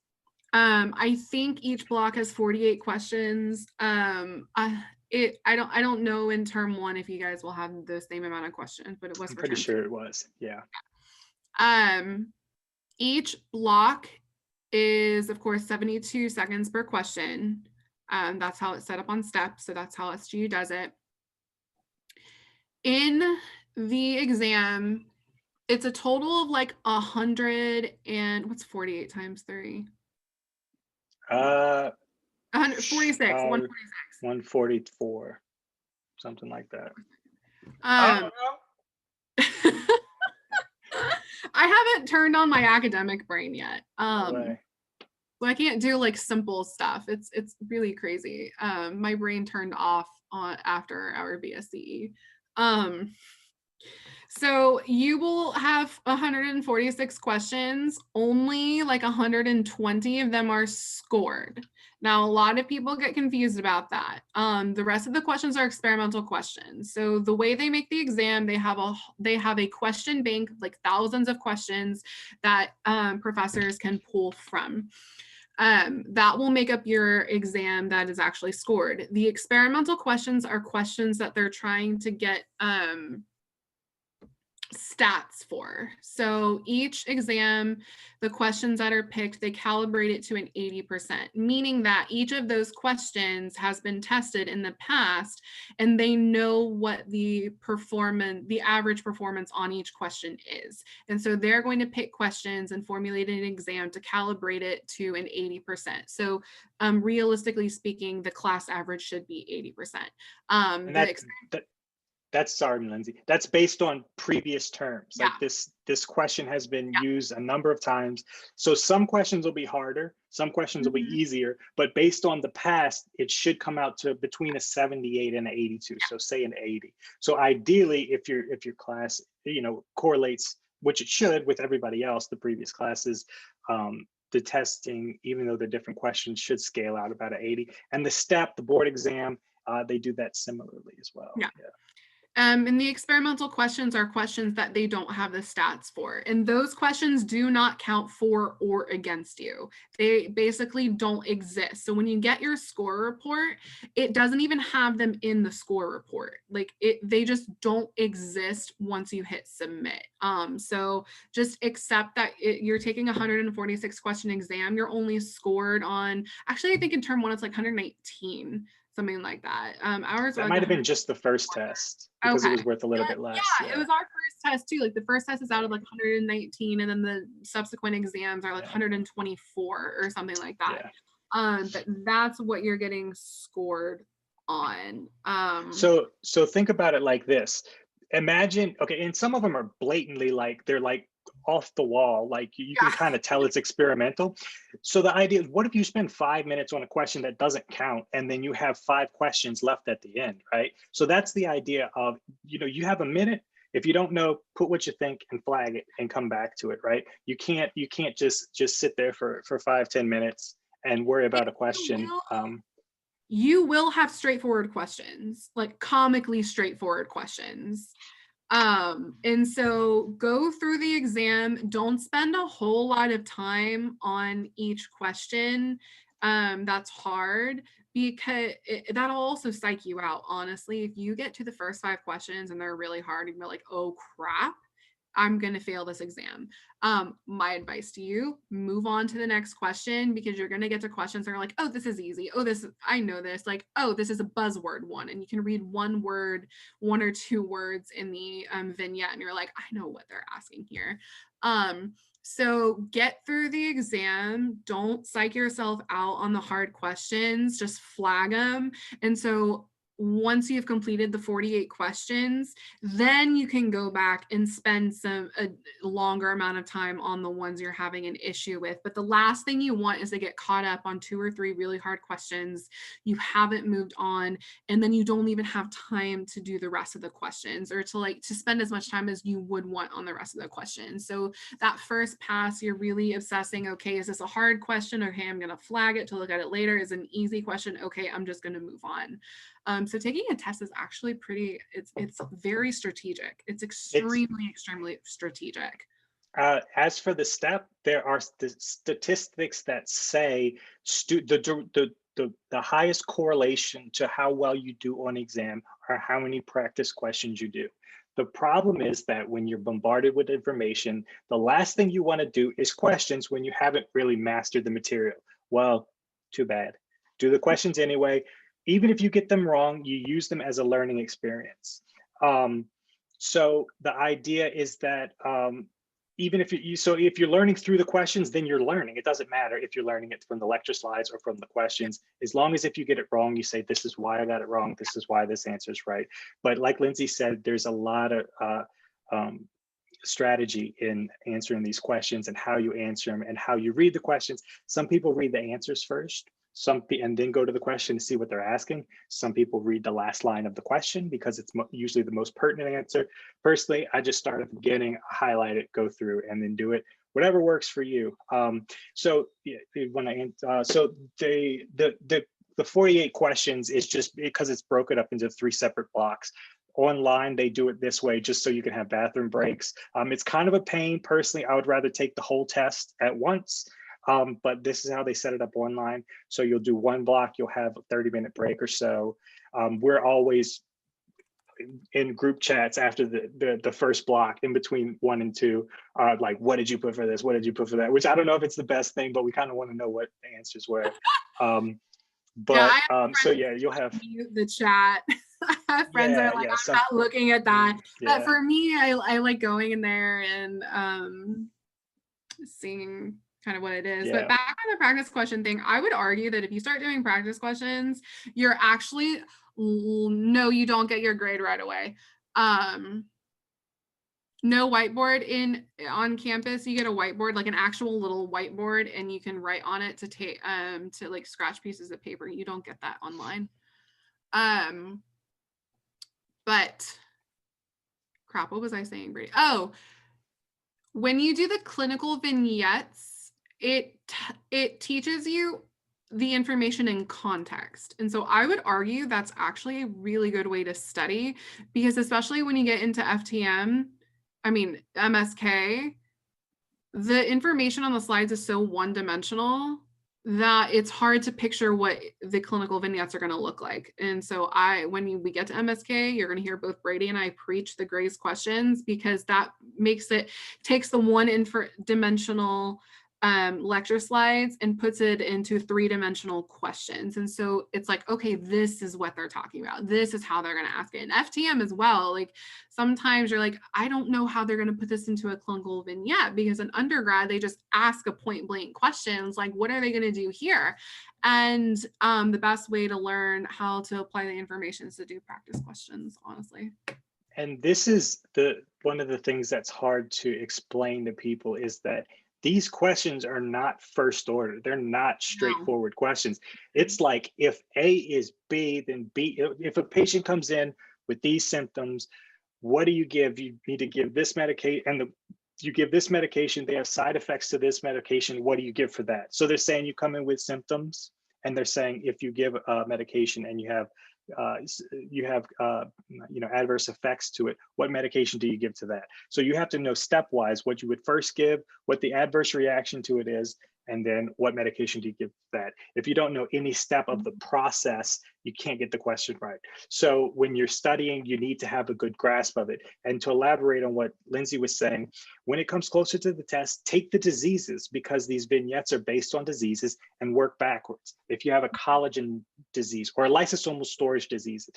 I think each block has 48 questions. I don't know in term 1 if you guys will have the same amount of questions, but it was I'm for pretty term sure 2. it was. Yeah. Each block is, of course, 72 seconds per question. That's how it's set up on STEP. So that's how SGU does it. In the exam, it's a total of like 100 and what's 48 times 3? 146. 146. 144, something like that. I haven't turned on my academic brain yet. No way. So I can't do like simple stuff. It's really crazy. My brain turned off after our BSCE. So you will have 146 questions. Only like 120 of them are scored. Now, a lot of people get confused about that. The rest of the questions are experimental questions. So the way they make the exam, they have a question bank, like thousands of questions that professors can pull from. That will make up your exam that is actually scored. The experimental questions are questions that they're trying to get stats for. So each exam, the questions that are picked, they calibrate it to an 80%, meaning that each of those questions has been tested in the past and they know what the average performance on each question is. And so they're going to pick questions and formulate an exam to calibrate it to an 80%. So realistically speaking, the class average should be 80%. That's sorry, Lindsey. That's based on previous terms. Yeah. Like this question has been used a number of times. So some questions will be harder, some questions will be easier, but based on the past, it should come out to between a 78 and an 82. So say an 80. So ideally, if your class, correlates, which it should with everybody else, the previous classes, the testing, even though they're different questions, should scale out about an 80. And the STEP, the board exam, they do that similarly as well. Yeah. And the experimental questions are questions that they don't have the stats for. And those questions do not count for or against you. They basically don't exist. So when you get your score report, it doesn't even have them in the score report. Like they just don't exist once you hit submit. So just accept that you're taking a 146 question exam. You're only scored on, actually, I think in term 1, it's like 119. Something like that. Ours that might have been just the first test because it was worth a little bit less. Yeah, it was our first test too. Like the first test is out of like 119, and then the subsequent exams are like 124 or something like that. But that's what you're getting scored on. So think about it like this. Imagine, okay, and some of them are blatantly like they're like off the wall, like you can kind of tell it's experimental. So the idea is, what if you spend 5 minutes on a question that doesn't count and then you have 5 questions left at the end, right? So that's the idea of, you have a minute. If you don't know, put what you think and flag it and come back to it, right? You can't just sit there for 5-10 minutes and worry about a question. You will have straightforward questions, like comically straightforward questions. And so go through the exam. Don't spend a whole lot of time on each question. That's hard because that'll also psych you out. Honestly, if you get to the first 5 questions and they're really hard and you're like, oh crap, I'm going to fail this exam. My advice to you, move on to the next question, because you're going to get to questions that are like, oh, this is easy. Oh, I know this. Like, oh, this is a buzzword one. And you can read one word, 1 or 2 words in the vignette. And you're like, I know what they're asking here. So get through the exam. Don't psych yourself out on the hard questions. Just flag them. And so once you've completed the 48 questions, then you can go back and spend a longer amount of time on the ones you're having an issue with. But the last thing you want is to get caught up on 2 or 3 really hard questions. You haven't moved on, and then you don't even have time to do the rest of the questions, or to spend as much time as you would want on the rest of the questions. So that first pass, you're really assessing, okay, is this a hard question? Okay, I'm going to flag it to look at it later. Is it an easy question? Okay, I'm just going to move on. So taking a test is actually it's very strategic. It's extremely strategic. As for the STEP, there are statistics that say the highest correlation to how well you do on exam are how many practice questions you do. The problem is that when you're bombarded with information, the last thing you want to do is questions when you haven't really mastered the material. Well, too bad. Do the questions anyway. Even if you get them wrong, you use them as a learning experience. So the idea is that even if if you're learning through the questions, then you're learning. It doesn't matter if you're learning it from the lecture slides or from the questions, as long as if you get it wrong, you say, this is why I got it wrong. This is why this answer is right. But like Lindsey said, there's a lot of strategy in answering these questions and how you answer them and how you read the questions. Some people read the answers first, and then go to the question to see what they're asking. Some people read the last line of the question because it's usually the most pertinent answer. Personally, I just start at the beginning, highlight it, go through, and then do it. Whatever works for you. So the 48 questions is just because it's broken up into 3 separate blocks. Online, they do it this way just so you can have bathroom breaks. It's kind of a pain. Personally, I would rather take the whole test at once. But this is how they set it up online. So you'll do 1 block, you'll have a 30-minute break or so. We're always in group chats after the first block, in between 1 and 2, like, what did you put for this? What did you put for that? Which I don't know if it's the best thing, but we kind of want to know what the answers were. So yeah, you'll have the chat. I have friends that are like, I'm not looking at that. Yeah. But for me, I like going in there and seeing kind of what it is. Yeah. But back on the practice question thing, I would argue that if you start doing practice questions, you're actually, no, you don't get your grade right away. No whiteboard on campus. You get a whiteboard, like an actual little whiteboard, and you can write on it to like scratch pieces of paper. You don't get that online. But crap, what was I saying, Brady? Oh, when you do the clinical vignettes, it teaches you the information in context. And so I would argue that's actually a really good way to study, because especially when you get into MSK, the information on the slides is so one-dimensional that it's hard to picture what the clinical vignettes are going to look like. And so when we get to MSK, you're going to hear both Brady and I preach the Grace questions, because that takes the one-dimensional lecture slides and puts it into 3-dimensional questions. And so it's like, okay, this is what they're talking about. This is how they're going to ask it. And FTM as well. Like sometimes you're like, I don't know how they're going to put this into a clinical vignette, because in undergrad, they just ask a point blank questions like, what are they going to do here? And the best way to learn how to apply the information is to do practice questions, honestly. And this is one of the things that's hard to explain to people, is that these questions are not first order. They're not straightforward questions. It's like, if A is B, then B. If a patient comes in with these symptoms, what do you give? You need to give this medication, and you give this medication. They have side effects to this medication. What do you give for that? So they're saying you come in with symptoms, and they're saying if you give a medication and you have adverse effects to it, what medication do you give to that? So you have to know stepwise what you would first give, what the adverse reaction to it is, and then what medication do you give that. If you don't know any step of the process, you can't get the question right. So when you're studying, you need to have a good grasp of it. And to elaborate on what Lindsey was saying, when it comes closer to the test, take the diseases, because these vignettes are based on diseases, and work backwards. If you have a collagen disease or a lysosomal storage disease.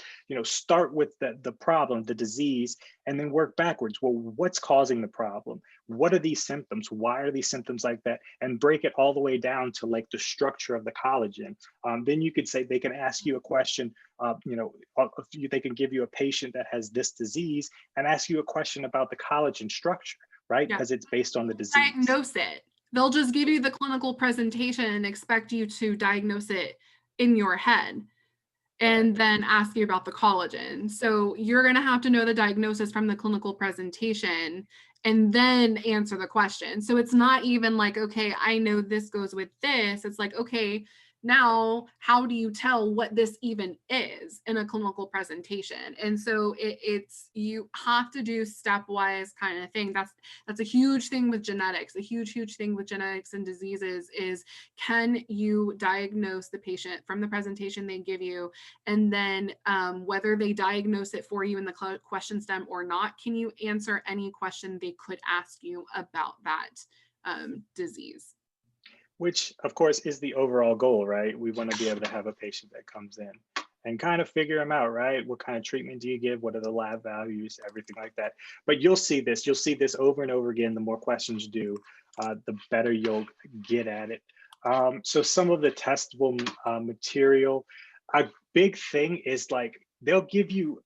Start with the problem, the disease, and then work backwards. Well, what's causing the problem? What are these symptoms? Why are these symptoms like that? And break it all the way down to like the structure of the collagen. Then you could say they can ask you a question. They can give you a patient that has this disease and ask you a question about the collagen structure, right? Because it's based on the disease. Diagnose it. They'll just give you the clinical presentation and expect you to diagnose it in your head and then ask you about the collagen. So you're going to have to know the diagnosis from the clinical presentation and then answer the question. So it's not even like, okay, I know this goes with this. It's like, okay, now how do you tell what this even is in a clinical presentation? And so it's you have to do stepwise kind of thing. That's a huge thing with genetics. A huge thing with genetics and diseases is, can you diagnose the patient from the presentation they give you, and then whether they diagnose it for you in the question stem or not, can you answer any question they could ask you about that disease? Which, of course, is the overall goal, right? We want to be able to have a patient that comes in and kind of figure them out, right? What kind of treatment do you give? What are the lab values? Everything like that. But you'll see this over and over again. The more questions you do, the better you'll get at it. So some of the testable material, a big thing is like, they'll give you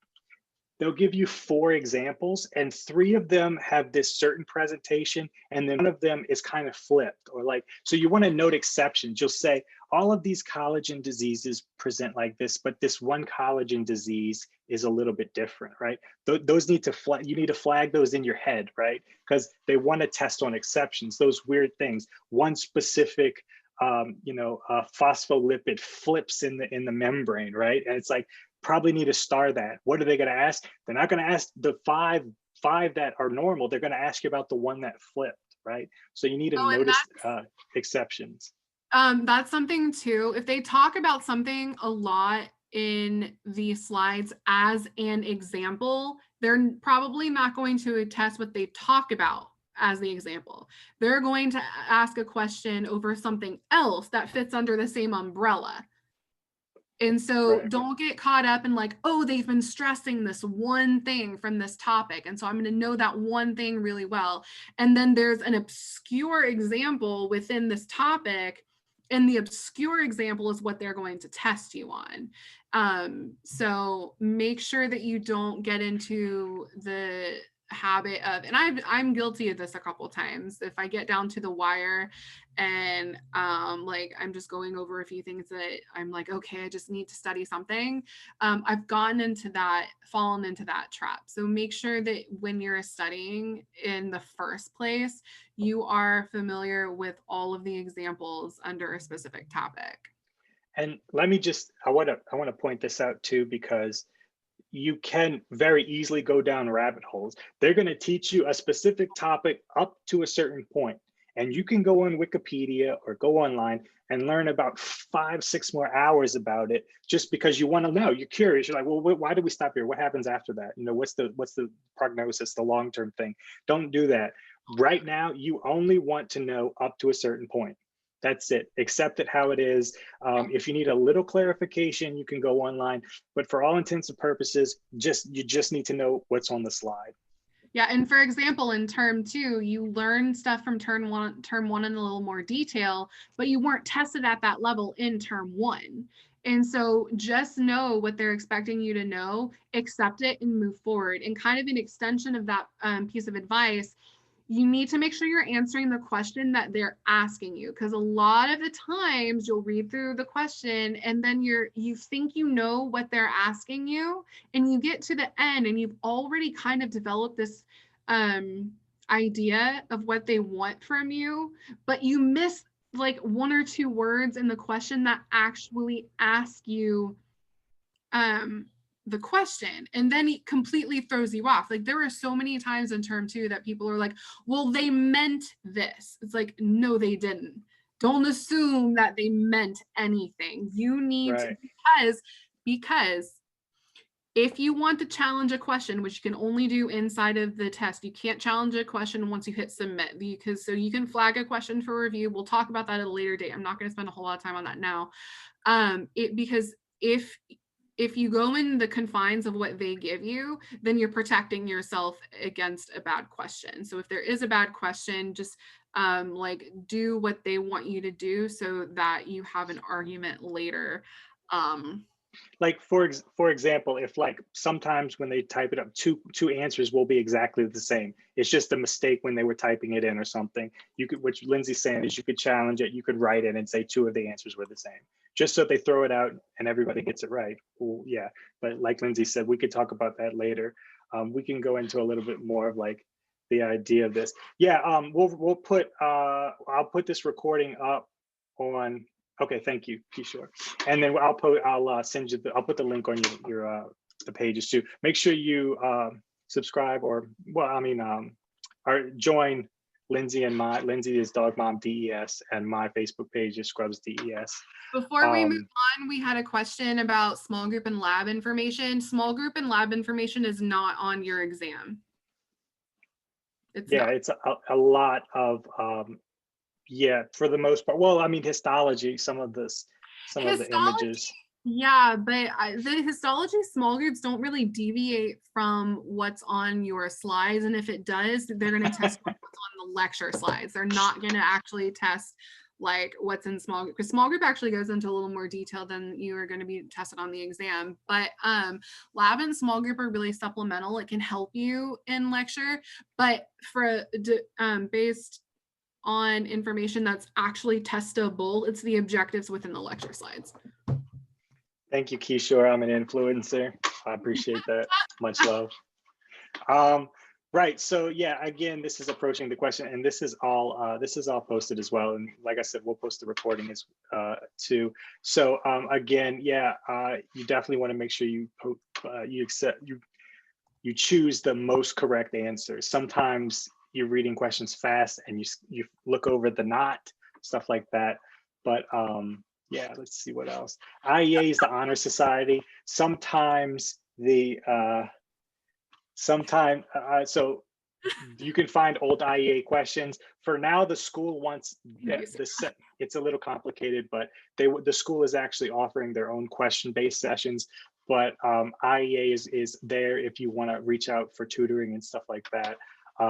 4 examples, and 3 of them have this certain presentation, and then one of them is kind of flipped, or like, so you want to note exceptions. You'll say, all of these collagen diseases present like this, but this one collagen disease is a little bit different, right? Those need to you need to flag those in your head, right? Because they want to test on exceptions, those weird things. One specific phospholipid flips in the membrane, right? And it's like, probably need to star that. What are they going to ask? They're not going to ask the five that are normal. They're going to ask you about the one that flipped, right? So you need to notice exceptions. That's something too. If they talk about something a lot in the slides as an example, they're probably not going to test what they talk about as the example. They're going to ask a question over something else that fits under the same umbrella. And so don't get caught up in like, oh, they've been stressing this one thing from this topic, and so I'm going to know that one thing really well. And then there's an obscure example within this topic, and the obscure example is what they're going to test you on. So make sure that you don't get into the habit of, and I'm guilty of this a couple of times. If I get down to the wire and like I'm just going over a few things that I'm like, okay, I just need to study something. I've fallen into that trap. So make sure that when you're studying in the first place, you are familiar with all of the examples under a specific topic. And let me I want to point this out too, because you can very easily go down rabbit holes. They're going to teach you a specific topic up to a certain point, and you can go on Wikipedia or go online and learn about 5-6 more hours about it just because you want to know. You're curious. You're like, well, why do we stop here? What happens after that? What's the prognosis, the long-term thing? Don't do that. Right now, you only want to know up to a certain point. That's it. Accept it how it is. If you need a little clarification, you can go online. But for all intents and purposes, you just need to know what's on the slide. Yeah, and for example, in term 2, you learn stuff from term one in a little more detail, but you weren't tested at that level in term 1. And so just know what they're expecting you to know, accept it, and move forward. And kind of an extension of that piece of advice, you need to make sure you're answering the question that they're asking you, because a lot of the times you'll read through the question and then you think you know what they're asking you, and you get to the end and you've already kind of developed this idea of what they want from you, but you miss like 1 or 2 words in the question that actually ask you the question, and then it completely throws you off. Like there were so many times in term 2 that people are like, well, they meant this. It's like, no, they didn't. Don't assume that they meant anything. You need to, because if you want to challenge a question, which you can only do inside of the test, you can't challenge a question once you hit submit, because so you can flag a question for review. We'll talk about that at a later date. I'm not going to spend a whole lot of time on that now. Because if you go in the confines of what they give you, then you're protecting yourself against a bad question. So if there is a bad question, just like do what they want you to do so that you have an argument later. Like for example, if like sometimes when they type it up, two answers will be exactly the same. It's just a mistake when they were typing it in or something. You could, which Lindsey's saying is you could challenge it. You could write it and say two of the answers were the same, just so they throw it out and everybody gets it right. Well, yeah, but like Lindsey said, we could talk about that later. We can go into a little bit more of like the idea of this. Yeah, we'll put I'll put this recording up on. Okay, thank you, Kishore. And then I'll send you I'll put the link on your the pages too. Make sure you subscribe or or join Lindsey and Lindsey is Dog Mom DES and my Facebook page is Scrubs DES. Before we move on, we had a question about small group and lab information. Small group and lab information is not on your exam. It's a lot of yeah, for the most part. Well, I mean, histology, some of the images. Yeah, but the histology small groups don't really deviate from what's on your slides. And if it does, they're going to test what's on the lecture slides. They're not going to actually test like what's in small group, because small group actually goes into a little more detail than you are going to be tested on the exam. But lab and small group are really supplemental. It can help you in lecture, but for based on information that's actually testable, it's the objectives within the lecture slides. Thank you, Kishore. I'm an influencer. I appreciate that. Much love. Right. So yeah, again, this is approaching the question, and this is all posted as well. And like I said, we'll post the recording as too. So again, yeah, you definitely want to make sure you choose the most correct answer. Sometimes you're reading questions fast and you look over the not, stuff like that. But yeah, let's see what else. IEA is the honor society. Sometimes so you can find old IEA questions. For now, the school wants it's a little complicated, but the school is actually offering their own question-based sessions. But IEA is there if you want to reach out for tutoring and stuff like that.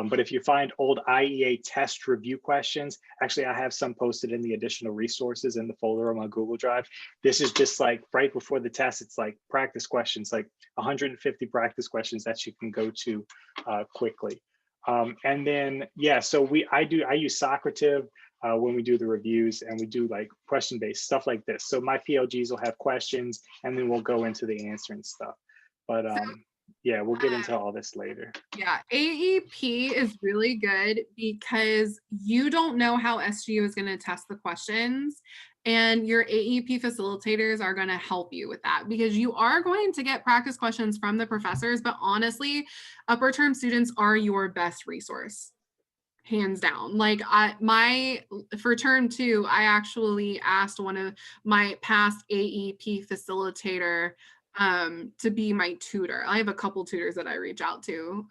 But if you find old IEA test review questions, actually I have some posted in the additional resources in the folder on my Google Drive. This is just like right before the test, it's like practice questions, like 150 practice questions that you can go to quickly. And then, yeah, so I use Socrative when we do the reviews, and we do like question-based stuff like this. So my PLGs will have questions and then we'll go into the answering stuff. But yeah, we'll get into all this later. Yeah, AEP is really good because you don't know how SGU is going to test the questions, and your AEP facilitators are going to help you with that, because you are going to get practice questions from the professors, but honestly, upper term students are your best resource, hands down. Like for term 2, I actually asked one of my past AEP facilitator to be my tutor. I have a couple tutors that I reach out to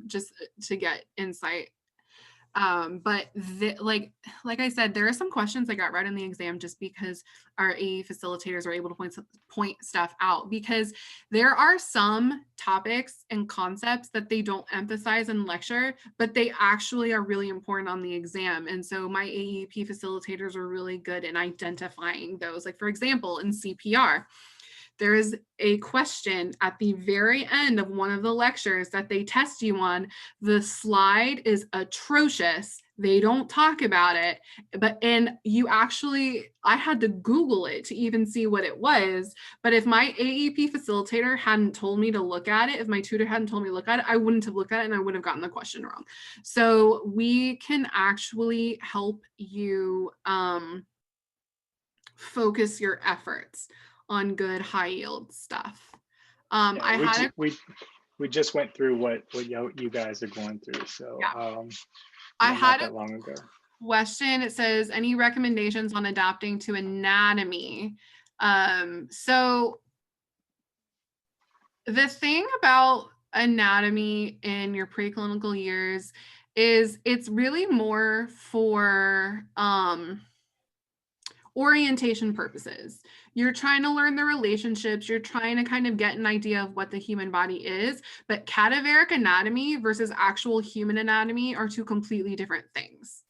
just to get insight. But like I said, there are some questions I got right in the exam just because our AE facilitators are able to point stuff out, because there are some topics and concepts that they don't emphasize in lecture, but they actually are really important on the exam. And so my AEP facilitators are really good in identifying those. Like for example, in CPR, there is a question at the very end of one of the lectures that they test you on. The slide is atrocious. They don't talk about it, and I had to Google it to even see what it was. But if my AEP facilitator hadn't told me to look at it, if my tutor hadn't told me to look at it, I wouldn't have looked at it and I would have gotten the question wrong. So we can actually help you focus your efforts on good high yield stuff. Yeah, we just went through what you guys are going through. So yeah. I had that long ago. Question. It says, any recommendations on adapting to anatomy? So the thing about anatomy in your preclinical years is it's really more for orientation purposes. You're trying to learn the relationships. You're trying to kind of get an idea of what the human body is, but cadaveric anatomy versus actual human anatomy are two completely different things.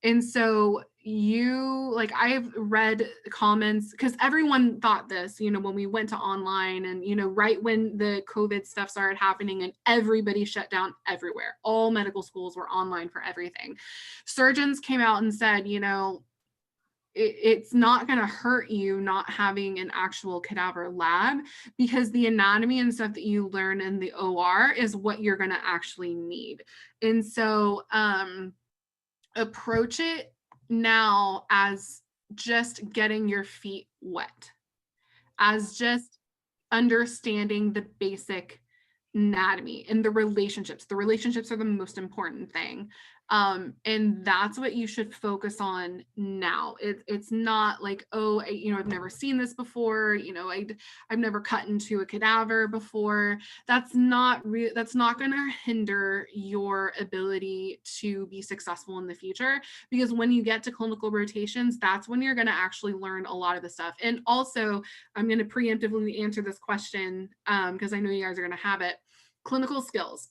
And so I've read comments, because everyone thought this, when we went to online and, right when the COVID stuff started happening and everybody shut down everywhere, all medical schools were online for everything. Surgeons came out and said, it's not going to hurt you not having an actual cadaver lab, because the anatomy and stuff that you learn in the OR is what you're going to actually need. And so, approach it now as just getting your feet wet, as just understanding the basic anatomy and the relationships. The relationships are the most important thing. And that's what you should focus on now. It's not like, oh, I've never seen this before. I've never cut into a cadaver before. That's not going to hinder your ability to be successful in the future, because when you get to clinical rotations, that's when you're going to actually learn a lot of the stuff. And also, I'm going to preemptively answer this question because I know you guys are going to have it. Clinical skills.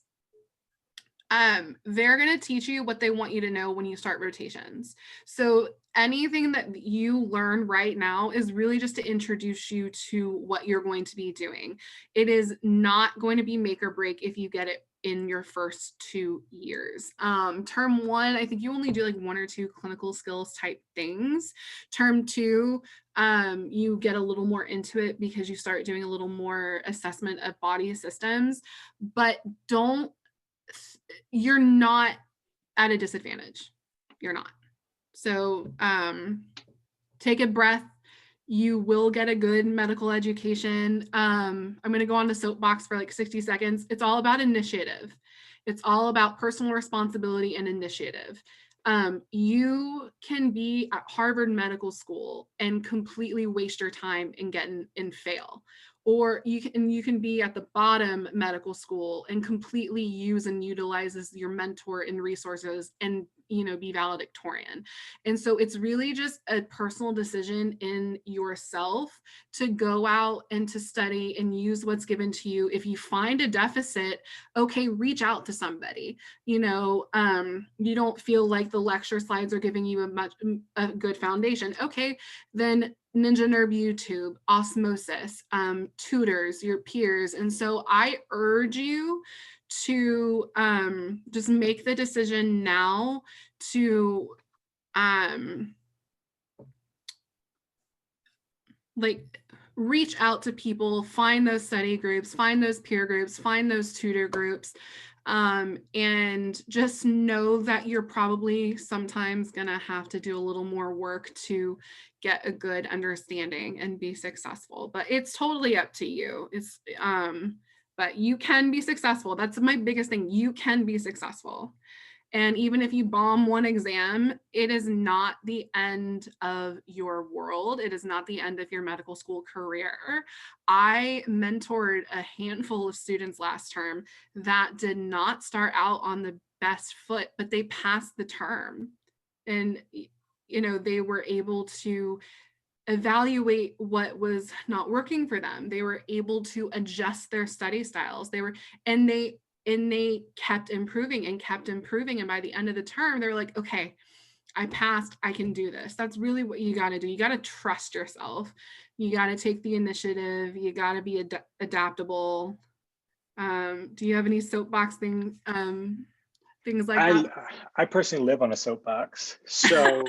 They're going to teach you what they want you to know when you start rotations. So anything that you learn right now is really just to introduce you to what you're going to be doing. It is not going to be make or break if you get it in your first 2 years. Term 1, I think you only do like 1 or 2 clinical skills type things. Term 2, you get a little more into it because you start doing a little more assessment of body systems, but you're not at a disadvantage. You're not. So take a breath. You will get a good medical education. I'm going to go on the soapbox for like 60 seconds. It's all about initiative. It's all about personal responsibility and initiative. You can be at Harvard Medical School and completely waste your time and fail. Or you can be at the bottom medical school and completely use and utilizes your mentor and resources and be valedictorian. And so it's really just a personal decision in yourself to go out and to study and use what's given to you. If you find a deficit, okay, reach out to somebody. You don't feel like the lecture slides are giving you a good foundation. Okay, then Ninja Nerve YouTube, osmosis, tutors, your peers. And so I urge you to just make the decision now to reach out to people, find those study groups, find those peer groups, find those tutor groups, and just know that you're probably sometimes gonna have to do a little more work to get a good understanding and be successful, but it's totally up to you. But you can be successful. That's my biggest thing. You can be successful. And even if you bomb one exam, it is not the end of your world. It is not the end of your medical school career. I mentored a handful of students last term that did not start out on the best foot, but they passed the term. And, they were able to evaluate what was not working for them. They were able to adjust their study styles. They kept improving. And by the end of the term, they were like, okay, I passed, I can do this. That's really what you got to do. You got to trust yourself. You got to take the initiative. You got to be adaptable. Do you have any soapbox things like that? I personally live on a soapbox. So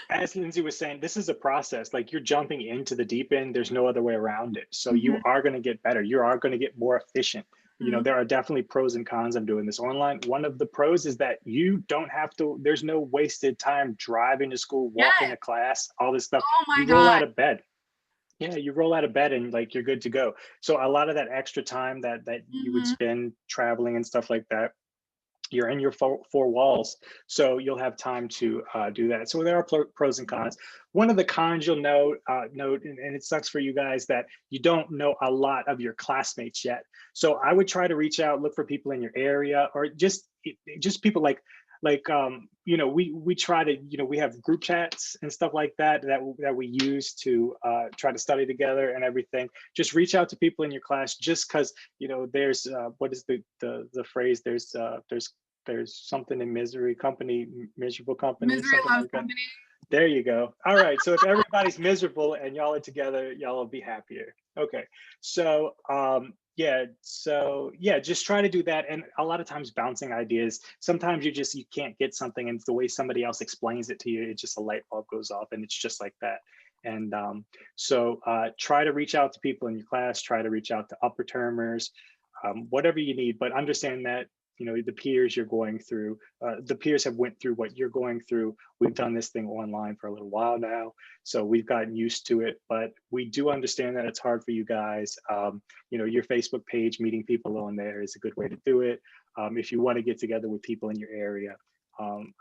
as Lindsey was saying, this is a process. Like, you're jumping into the deep end. There's no other way around it. So you are going to get better. You are going to get more efficient. There are definitely pros and cons of doing this online. One of the pros is that you don't have to, there's no wasted time driving to school, walking to class, all this stuff. Oh my you God. roll out of bed. Yeah, you roll out of bed and you're good to go. So a lot of that extra time that you would spend traveling and stuff like that, you're in your four walls, so you'll have time to do that. So there are pros and cons. One of the cons you'll note, and it sucks for you guys, that you don't know a lot of your classmates yet. So I would try to reach out, look for people in your area, or just people like, we try to, we have group chats and stuff like that we use to try to study together and everything. Just reach out to people in your class, just because, there's what is the phrase, there's something in misery company, miserable company, Misery something loves like that. company. There you go. All right. So if everybody's miserable and y'all are together, y'all will be happier. Okay. So just try to do that. And a lot of times bouncing ideas, sometimes you can't get something, and it's the way somebody else explains it to you, it's just a light bulb goes off, and it's just like that. And try to reach out to people in your class, try to reach out to upper termers, whatever you need, but understand that the peers you're going through, the peers have went through what you're going through. We've done this thing online for a little while now, so we've gotten used to it, but we do understand that it's hard for you guys. Your Facebook page, meeting people on there is a good way to do it. If you want to get together with people in your area,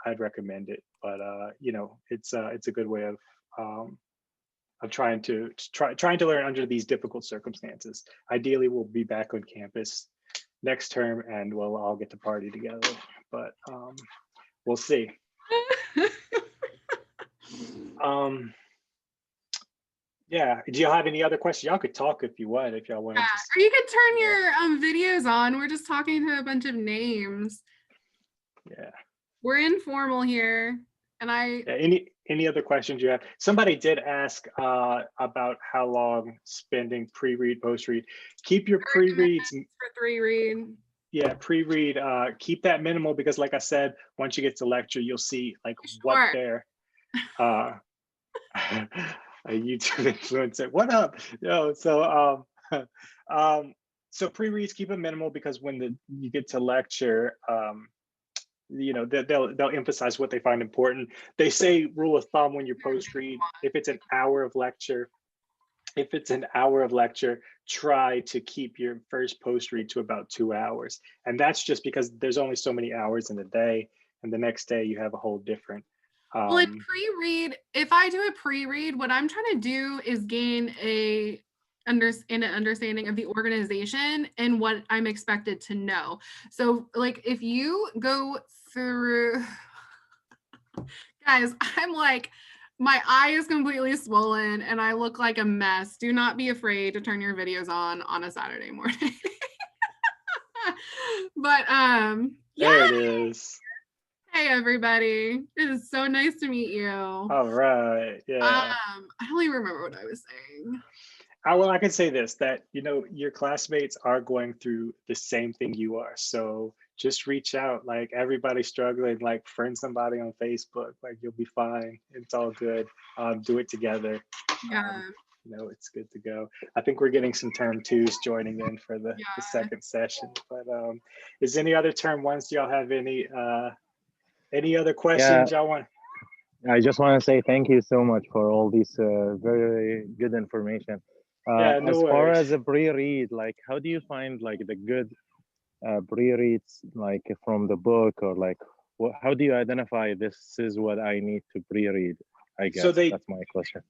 I'd recommend it, but it's a good way of trying to learn under these difficult circumstances. Ideally, we'll be back on campus next term and we'll all get to party together, but we'll see. Yeah, do y'all have any other questions? Y'all could talk if you want, if y'all want. Yeah. Or you could turn your videos on. We're just talking to a bunch of names. Yeah, we're informal here. And any other questions you have? Somebody did ask about how long spending pre-read, post-read. Keep your pre-reads for 3-read. Yeah, pre-read, keep that minimal, because like I said, once you get to lecture, you'll see like what they're a YouTube influencer. What up? So pre-reads, keep it minimal, because when you get to lecture, they'll emphasize what they find important. They say rule of thumb when you post-read, if it's an hour of lecture, try to keep your first post-read to about 2 hours. And that's just because there's only so many hours in the day, and the next day you have a whole different. Well, in pre-read, if I do a pre-read, what I'm trying to do is gain an understanding of the organization and what I'm expected to know. So like if you go through, guys, I'm like, my eye is completely swollen and I look like a mess. Do not be afraid to turn your videos on a Saturday morning. But there it is. Hey everybody, it is so nice to meet you. All right. Yeah. I don't even remember what I was saying. Well, I can say this, that your classmates are going through the same thing you are, so just reach out. Like, everybody's struggling, like friend somebody on Facebook, like you'll be fine. It's all good. Do it together. Yeah. It's good to go. I think we're getting some term 2s joining in for the second session, but is any other term 1s? Do y'all have any other questions y'all want? I just want to say thank you so much for all this very good information. As far as a pre-read, like how do you find like the good pre-reads, like from the book, or like how do you identify this is what I need to pre-read? I guess that's my question.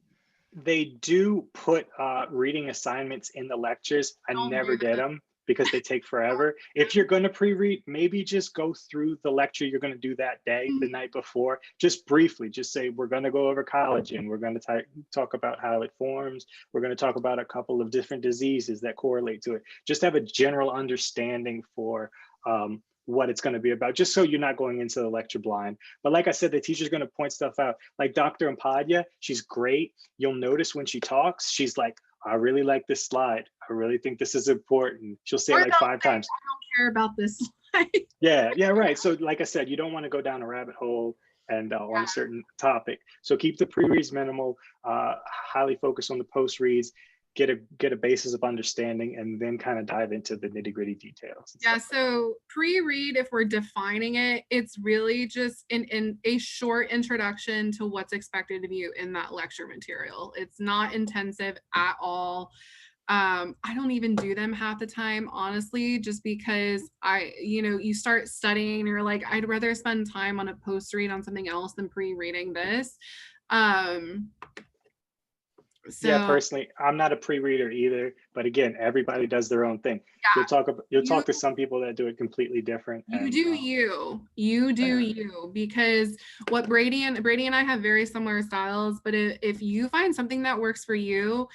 They do put reading assignments in the lectures. I never did them because they take forever. If you're going to pre-read, maybe just go through the lecture you're going to do that day, the night before, just briefly, just say, we're going to go over collagen. We're going to talk about how it forms. We're going to talk about a couple of different diseases that correlate to it. Just have a general understanding for what it's going to be about, just so you're not going into the lecture blind. But like I said, the teacher's going to point stuff out. Like Dr. Ampadya, she's great. You'll notice when she talks, she's like, I really like this slide. I really think this is important. She'll say it like 5 times. I don't care about this slide. Yeah, right. So like I said, you don't want to go down a rabbit hole and on a certain topic. So keep the pre-reads minimal, highly focus on the post-reads, get a basis of understanding, and then kind of dive into the nitty-gritty details. Yeah, so pre-read, if we're defining it, it's really just in a short introduction to what's expected of you in that lecture material. It's not intensive at all. I don't even do them half the time, honestly, just because you start studying and you're like, I'd rather spend time on a post-read on something else than pre-reading this. So yeah, personally, I'm not a pre-reader either, but again, everybody does their own thing. yeah, You'll talk to some people that do it completely different. you do you, because what Brady and I have very similar styles, but if you find something that works for you,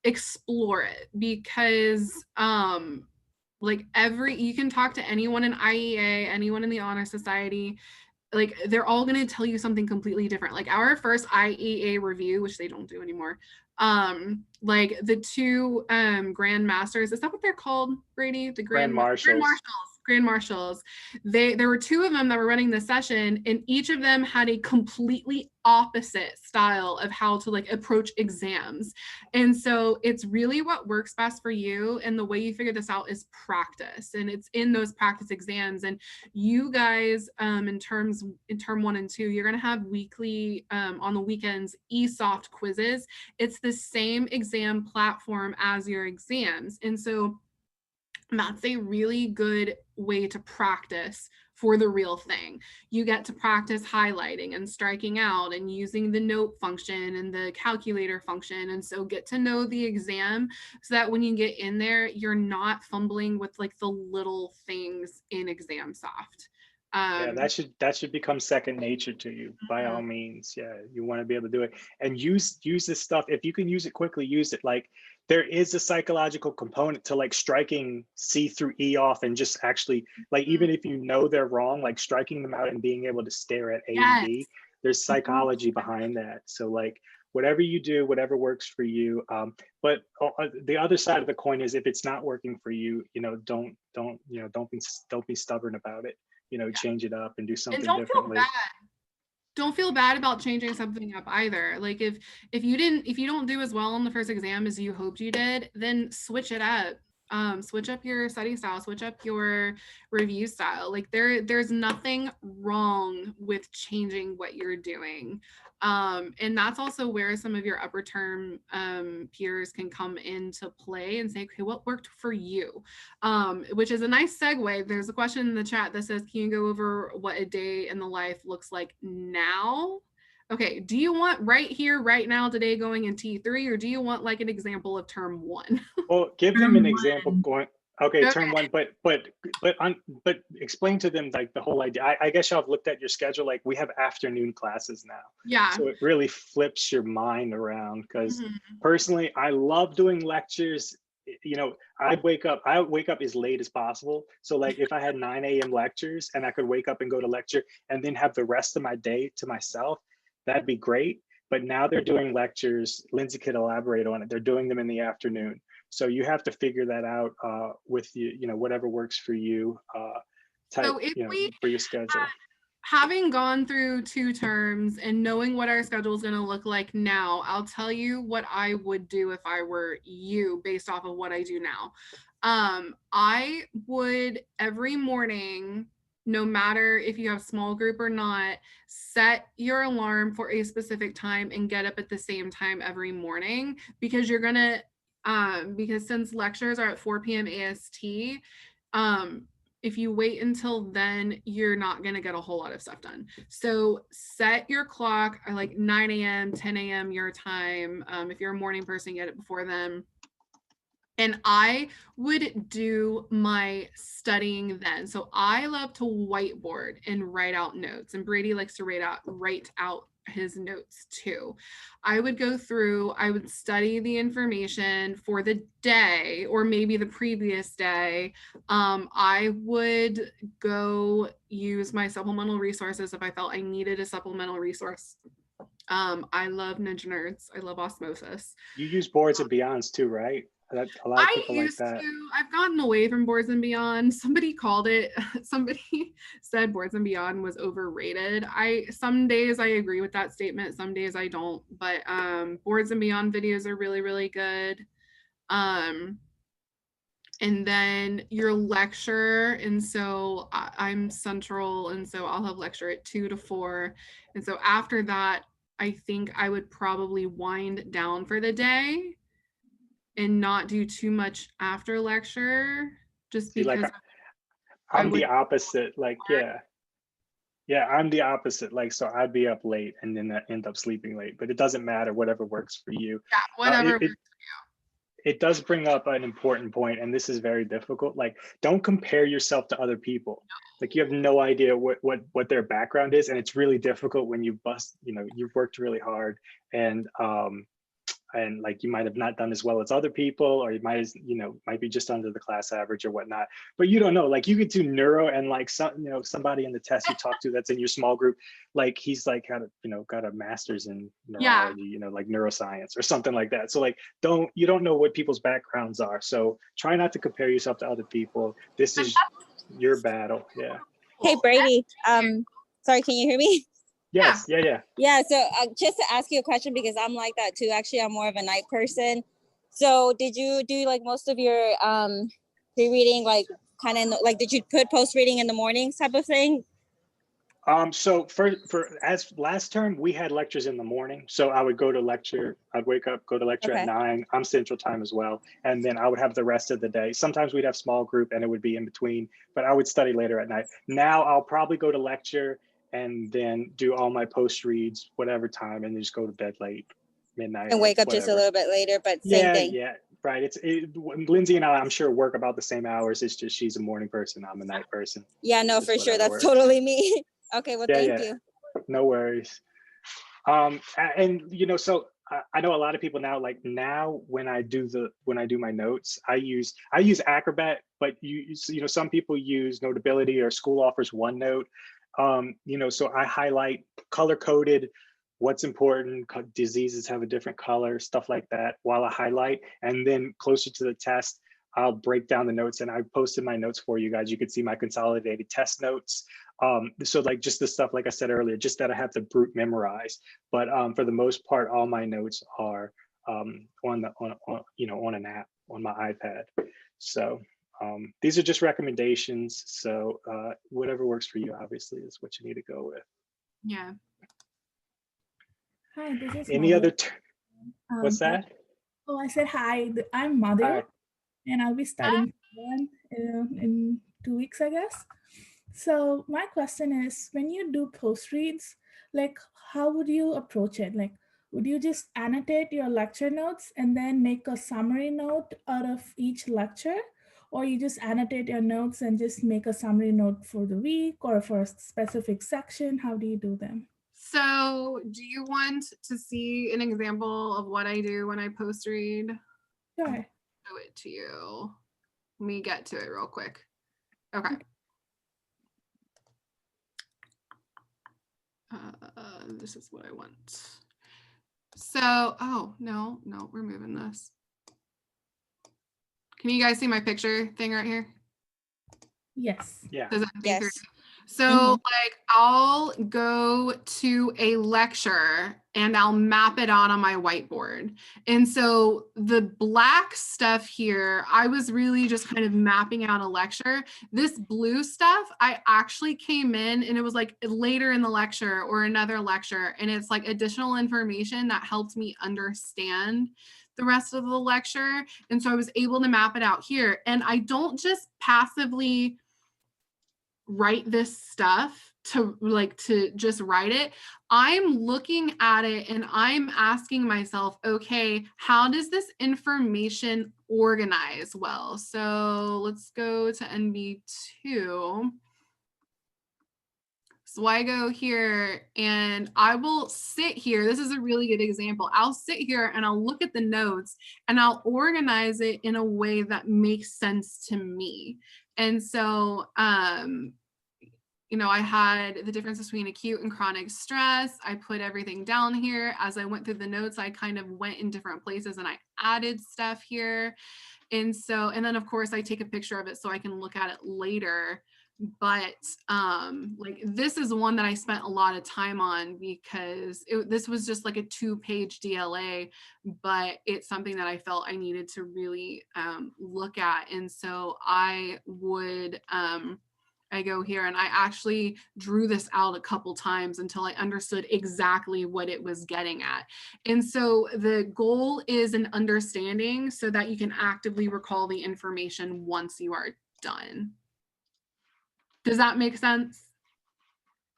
explore it, because like you can talk to anyone in IEA, anyone in the Honor Society, like they're all going to tell you something completely different. Like our first IEA review, which they don't do anymore, like the two Grand Masters, is that what they're called, Brady? The Grand Marshals. Grand Marshals. There were two of them that were running the session, and each of them had a completely opposite style of how to like approach exams. And so it's really what works best for you, and the way you figure this out is practice, and it's in those practice exams. And you guys, in term 1 and 2, you're going to have weekly on the weekends eSoft quizzes. It's the same exam platform as your exams, and so that's a really good way to practice for the real thing. You get to practice highlighting and striking out and using the note function and the calculator function. And so get to know the exam so that when you get in there, you're not fumbling with like the little things in ExamSoft. Yeah, that should become second nature to you, by all means. Yeah, you want to be able to do it and use this stuff. If you can use it quickly, use it. Like there is a psychological component to like striking C through E off, and just actually like, even if you know they're wrong, like striking them out and being able to stare at A and B, there's psychology behind that. So like whatever you do, whatever works for you. But the other side of the coin is if it's not working for you, don't be stubborn about it. Change it up and do something differently. Don't feel bad about changing something up either. Like if you don't do as well on the first exam as you hoped you did, then switch it up. Switch up your study style, switch up your review style. Like there's nothing wrong with changing what you're doing. And that's also where some of your upper term peers can come into play and say, okay, what worked for you? Which is a nice segue. There's a question in the chat that says, can you go over what a day in the life looks like now? Okay, do you want right here, right now, today going in T3, or do you want like an example of term 1? Well, give them an example going, okay, term 1, but explain to them like the whole idea. I guess y'all have looked at your schedule, like we have afternoon classes now. Yeah. So it really flips your mind around, because personally, I love doing lectures. I wake up as late as possible. So like if I had 9 a.m. lectures and I could wake up and go to lecture and then have the rest of my day to myself, that'd be great. But now they're doing lectures. Lindsey could elaborate on it. They're doing them in the afternoon. So you have to figure that out with whatever works for you, for your schedule. Having gone through 2 terms and knowing what our schedule is going to look like now, I'll tell you what I would do if I were you based off of what I do now. I would every morning, no matter if you have small group or not, set your alarm for a specific time and get up at the same time every morning, because you're going to, because since lectures are at 4 p.m. AST, if you wait until then, you're not going to get a whole lot of stuff done. So set your clock like 9 a.m., 10 a.m. your time. If you're a morning person, get it before then. And I would do my studying then. So I love to whiteboard and write out notes. And Brady likes to write out his notes too. I would go through, I would study the information for the day or maybe the previous day. I would go use my supplemental resources if I felt I needed a supplemental resource. I love Ninja Nerds. I love Osmosis. You use Boards and Beyonds too, right? A lot of people like that. I've gotten away from Boards and Beyond. Somebody said Boards and Beyond was overrated. Some days I agree with that statement, some days I don't, but Boards and Beyond videos are really, really good. And then your lecture, and so I'm central, and so I'll have lecture at 2 to 4. And so after that, I think I would probably wind down for the day and not do too much after lecture, just because I'm the opposite. Like, yeah. Yeah, I'm the opposite. Like, so I'd be up late and then I end up sleeping late, but it doesn't matter, whatever works for you. Yeah, whatever. It does bring up an important point, and this is very difficult. Like, don't compare yourself to other people. Like, you have no idea what their background is, and it's really difficult when you you've worked really hard, and like you might have not done as well as other people, or you might be just under the class average or whatnot, but you don't know. Like, you could do neuro, and like somebody in the test you talk to that's in your small group, like he's like got a master's in neurology, like neuroscience or something like that. So like, you don't know what people's backgrounds are, so try not to compare yourself to other people. This is your battle. Yeah. Hey Brady, sorry, can you hear me? Yes. Yeah. So just to ask you a question, because I'm like that too. Actually, I'm more of a night person. So did you do like most of your pre-reading, like kind of like, did you put post-reading in the mornings type of thing? So as last term, we had lectures in the morning. So I would go to lecture, I'd wake up, go to lecture at 9. I'm Central Time as well. And then I would have the rest of the day. Sometimes we'd have small group and it would be in between, but I would study later at night. Now I'll probably go to lecture and then do all my post reads, whatever time, and then just go to bed late, midnight. And wake up just a little bit later, but same thing. Yeah, right. Lindsey and I'm sure work about the same hours. It's just she's a morning person, I'm a night person. Yeah, no, for sure. That's totally me. Okay, well, thank you. No worries. And so I know a lot of people now, like now when I do my notes, I use Acrobat, but some people use Notability, or school offers OneNote. So I highlight color coded what's important, diseases have a different color, stuff like that, while I highlight. And then closer to the test, I'll break down the notes, and I posted my notes for you guys. You can see my consolidated test notes. So like just the stuff, like I said earlier, just that I have to brute memorize. But for the most part, all my notes are on an app on my iPad. So these are just recommendations. So whatever works for you, obviously, is what you need to go with. Yeah. Hi, this is any Mother. other what's that? Oh, I said hi. I'm Mother. Hi. And I'll be studying in 2 weeks, I guess. So my question is, when you do post reads, like how would you approach it? Like, would you just annotate your lecture notes and then make a summary note out of each lecture? Or you just annotate your notes and just make a summary note for the week or for a specific section? How do you do them? So do you want to see an example of what I do when I post read? Sure. Show it to you. Let me get to it real quick. Okay. This is what I want. So, oh, no, we're moving this. Can you guys see my picture thing right here? Yes. Yeah. Yes. So like I'll go to a lecture and I'll map it out on my whiteboard. And so the black stuff here, I was really just kind of mapping out a lecture. This blue stuff, I actually came in and it was like later in the lecture or another lecture. And it's like additional information that helped me understand the rest of the lecture. And so I was able to map it out here. And I don't just passively write this stuff to just write it. I'm looking at it and I'm asking myself, okay, how does this information organize well? So let's go to NB2. So I go here and I will sit here. This is a really good example. I'll sit here and I'll look at the notes and I'll organize it in a way that makes sense to me. And so, I had the difference between acute and chronic stress. I put everything down here. As I went through the notes, I kind of went in different places and I added stuff here. And then of course I take a picture of it so I can look at it later. But like this is one that I spent a lot of time on because this was just like a 2-page DLA, but it's something that I felt I needed to really look at. And so I would, I go here and I actually drew this out a couple times until I understood exactly what it was getting at. And so the goal is an understanding so that you can actively recall the information once you are done. Does that make sense?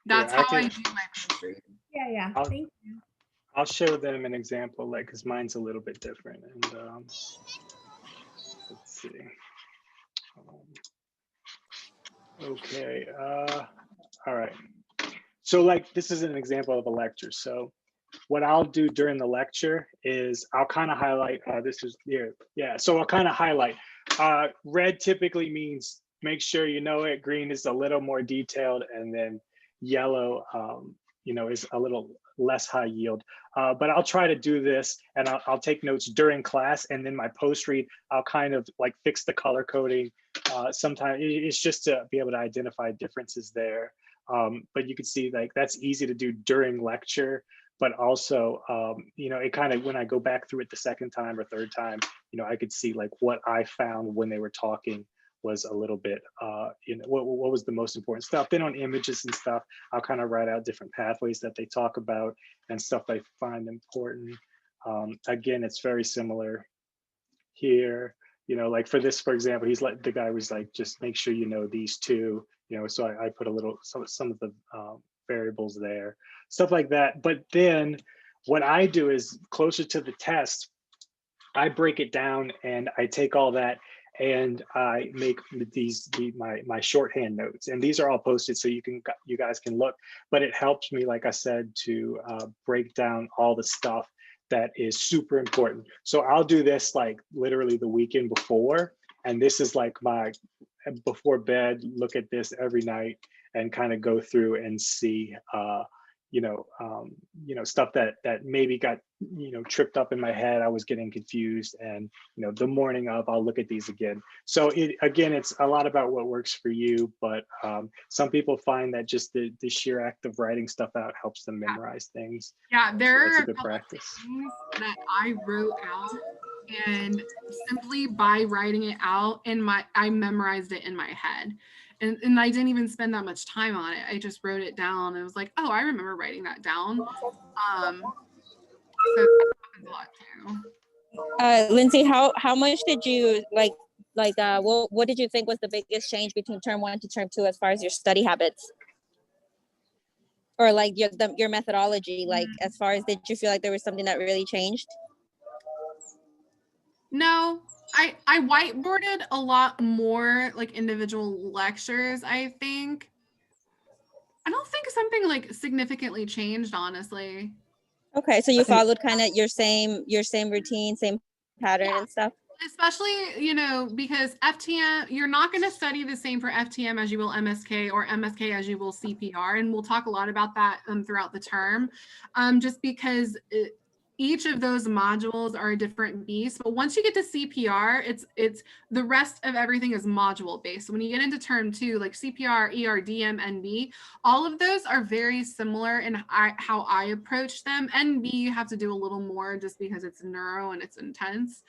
That's Yeah, how I do my post read. Yeah. I'll, Thank you. I'll show them an example, like, because mine's a little bit different. And let's see. Okay. All right. So like, this is an example of a lecture. So what I'll do during the lecture is I'll kind of highlight, this is here. Yeah. So I'll kind of highlight, red typically means make sure you know it. Green is a little more detailed, and then yellow, you know, is a little less high yield. But I'll try to do this, and I'll take notes during class, and then my post read, I'll kind of like fix the color coding. Sometimes it's just to be able to identify differences there. But you can see like that's easy to do during lecture, but also, you know, it kind of, when I go back through it the second time or third time, you know, I could see like what I found when they were talking was a little bit, you know, what was the most important stuff. Then on images and stuff, I'll kind of write out different pathways that they talk about and stuff I find important. Again, it's very similar here. You know, like for this, for example, he's like, the guy was like, just make sure you know these two, you know, so I put a little, some of the variables there, stuff like that. But then what I do is closer to the test, I break it down and I take all that and I make these my shorthand notes, and these are all posted so you guys can look. But it helps me, like I said, to break down all the stuff that is super important. So I'll do this like literally the weekend before, and this is like my before bed, look at this every night and kind of go through and see you know, stuff that maybe got, you know, tripped up in my head. I was getting confused, and, you know, the morning of, I'll look at these again. So again, it's a lot about what works for you, but some people find that just the sheer act of writing stuff out helps them memorize things. Yeah, there So that's are a good practice. things that I wrote out, and simply by writing it out I memorized it in my head. And I didn't even spend that much time on it. I just wrote it down and it was like, oh, I remember writing that down. So that happens a lot too. Lindsey, how much did you what did you think was the biggest change between term 1 to term 2 as far as your study habits? Or like your methodology, like as far as, did you feel like there was something that really changed? No, I whiteboarded a lot more like individual lectures, I think. I don't think something like significantly changed, honestly. Okay, so you followed kind of your same routine, same pattern and stuff? Especially, you know, because FTM, you're not going to study the same for FTM as you will MSK, or MSK as you will CPR. And we'll talk a lot about that throughout the term, just because each of those modules are a different beast. But once you get to CPR, it's the rest of everything is module based. So when you get into term 2, like CPR, ER, DM, NB, all of those are very similar in how I approach them. NB, you have to do a little more just because it's neuro and it's intense.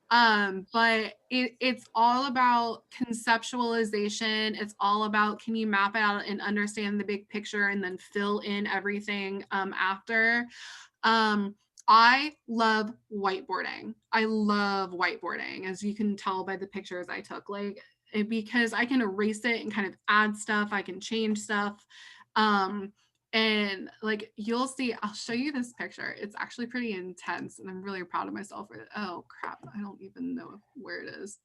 But it's all about conceptualization. It's all about, can you map it out and understand the big picture and then fill in everything after. I love whiteboarding. I love whiteboarding, as you can tell by the pictures I took, because I can erase it and kind of add stuff. I can change stuff. And like, you'll see, I'll show you this picture. It's actually pretty intense and I'm really proud of myself for it. Oh crap, I don't even know where it is.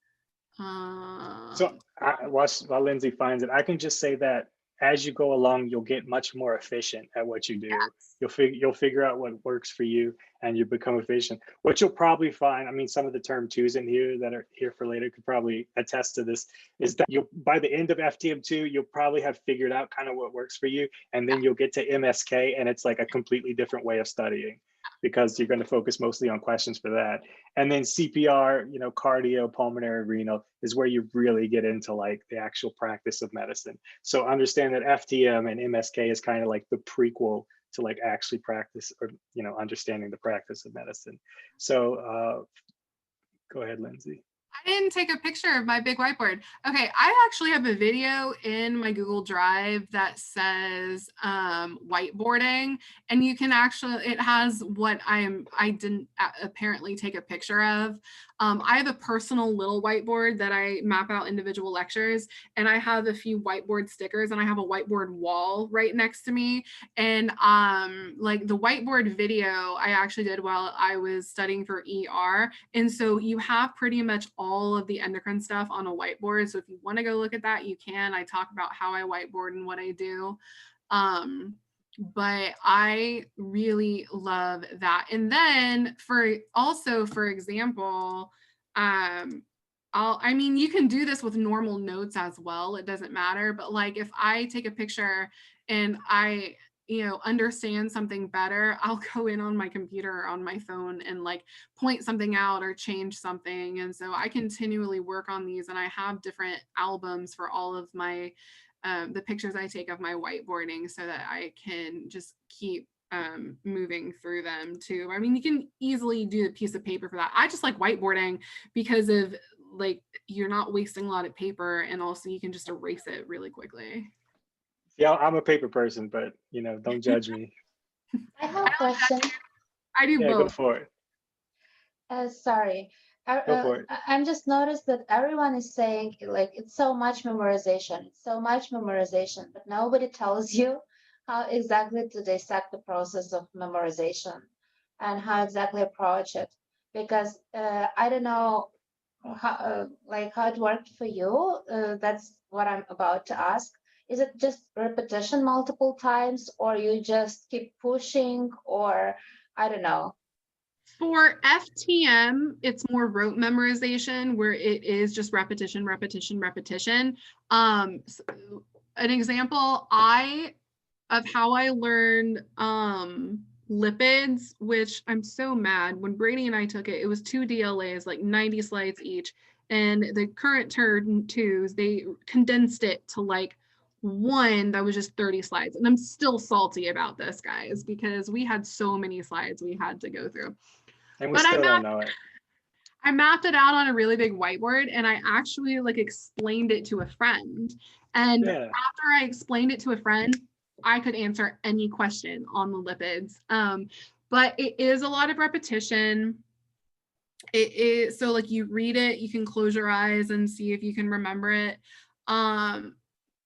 So while Lindsey finds it, I can just say that as you go along, you'll get much more efficient at what you do. Yes. You'll figure out what works for you, and you become efficient. What you'll probably find, I mean, some of the term 2s in here that are here for later could probably attest to this, is that by the end of FTM2, you'll probably have figured out kind of what works for you, and then you'll get to MSK, and it's like a completely different way of studying, because you're going to focus mostly on questions for that. And then CPR, you know, cardio, pulmonary, renal is where you really get into like the actual practice of medicine. So understand that FTM and MSK is kind of like the prequel to like actually practice, or, you know, understanding the practice of medicine. So go ahead, Lindsey. I didn't take a picture of my big whiteboard. Okay, I actually have a video in my Google Drive that says whiteboarding, and you can actually, it has what I didn't apparently take a picture of. I have a personal little whiteboard that I map out individual lectures, and I have a few whiteboard stickers, and I have a whiteboard wall right next to me. And like the whiteboard video I actually did while I was studying for ER. And so you have pretty much all of the endocrine stuff on a whiteboard. So if you want to go look at that, you can. I talk about how I whiteboard and what I do. But I really love that. And then for example, I mean, you can do this with normal notes as well. It doesn't matter. But like if I take a picture and I, understand something better, I'll go in on my computer or on my phone and like point something out or change something. And so I continually work on these, and I have different albums for all of my the pictures I take of my whiteboarding so that I can just keep moving through them too. I mean, you can easily do a piece of paper for that. I just like whiteboarding because of like you're not wasting a lot of paper, and also you can just erase it really quickly. Yeah, I'm a paper person, but don't judge me. I have a question. I do both. Go for it. Sorry. Go for it. I'm just noticed that everyone is saying like it's so much memorization, but nobody tells you how exactly to dissect the process of memorization and how exactly approach it. Because I don't know how it worked for you. That's what I'm about to ask. Is it just repetition multiple times, or you just keep pushing, or I don't know? For FTM, it's more rote memorization where it is just repetition. An example of how I learned lipids, which I'm so mad. When Brady and I took it, it was 2 DLAs, like 90 slides each. And the current turn twos, they condensed it to like one that was just 30 slides. And I'm still salty about this, guys, because we had so many slides we had to go through. And we still don't know it. I mapped it out on a really big whiteboard, and I actually like explained it to a friend. And after I explained it to a friend, I could answer any question on the lipids. But it is a lot of repetition. It is, so like you read it, you can close your eyes and see if you can remember it.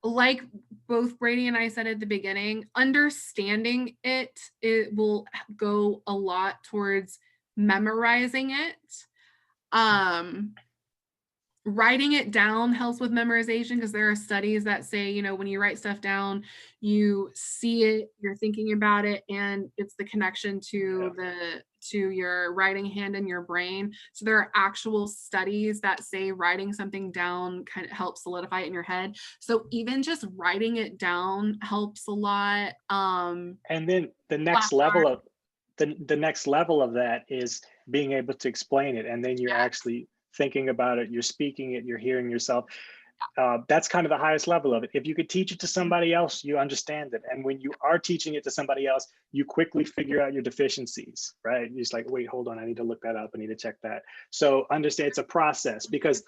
Like both Brady and I said at the beginning, understanding it will go a lot towards memorizing it. Writing it down helps with memorization, because there are studies that say, when you write stuff down, you see it, you're thinking about it, and it's the connection to your writing hand in your brain. So there are actual studies that say writing something down kind of helps solidify it in your head. So even just writing it down helps a lot. And then the next level of the next level of that is being able to explain it, and then you're actually thinking about it, you're speaking it, you're hearing yourself. That's kind of the highest level of it. If you could teach it to somebody else, you understand it. And when you are teaching it to somebody else, you quickly figure out your deficiencies, right? You're just like, wait, hold on, I need to look that up, I need to check that. So understand it's a process, because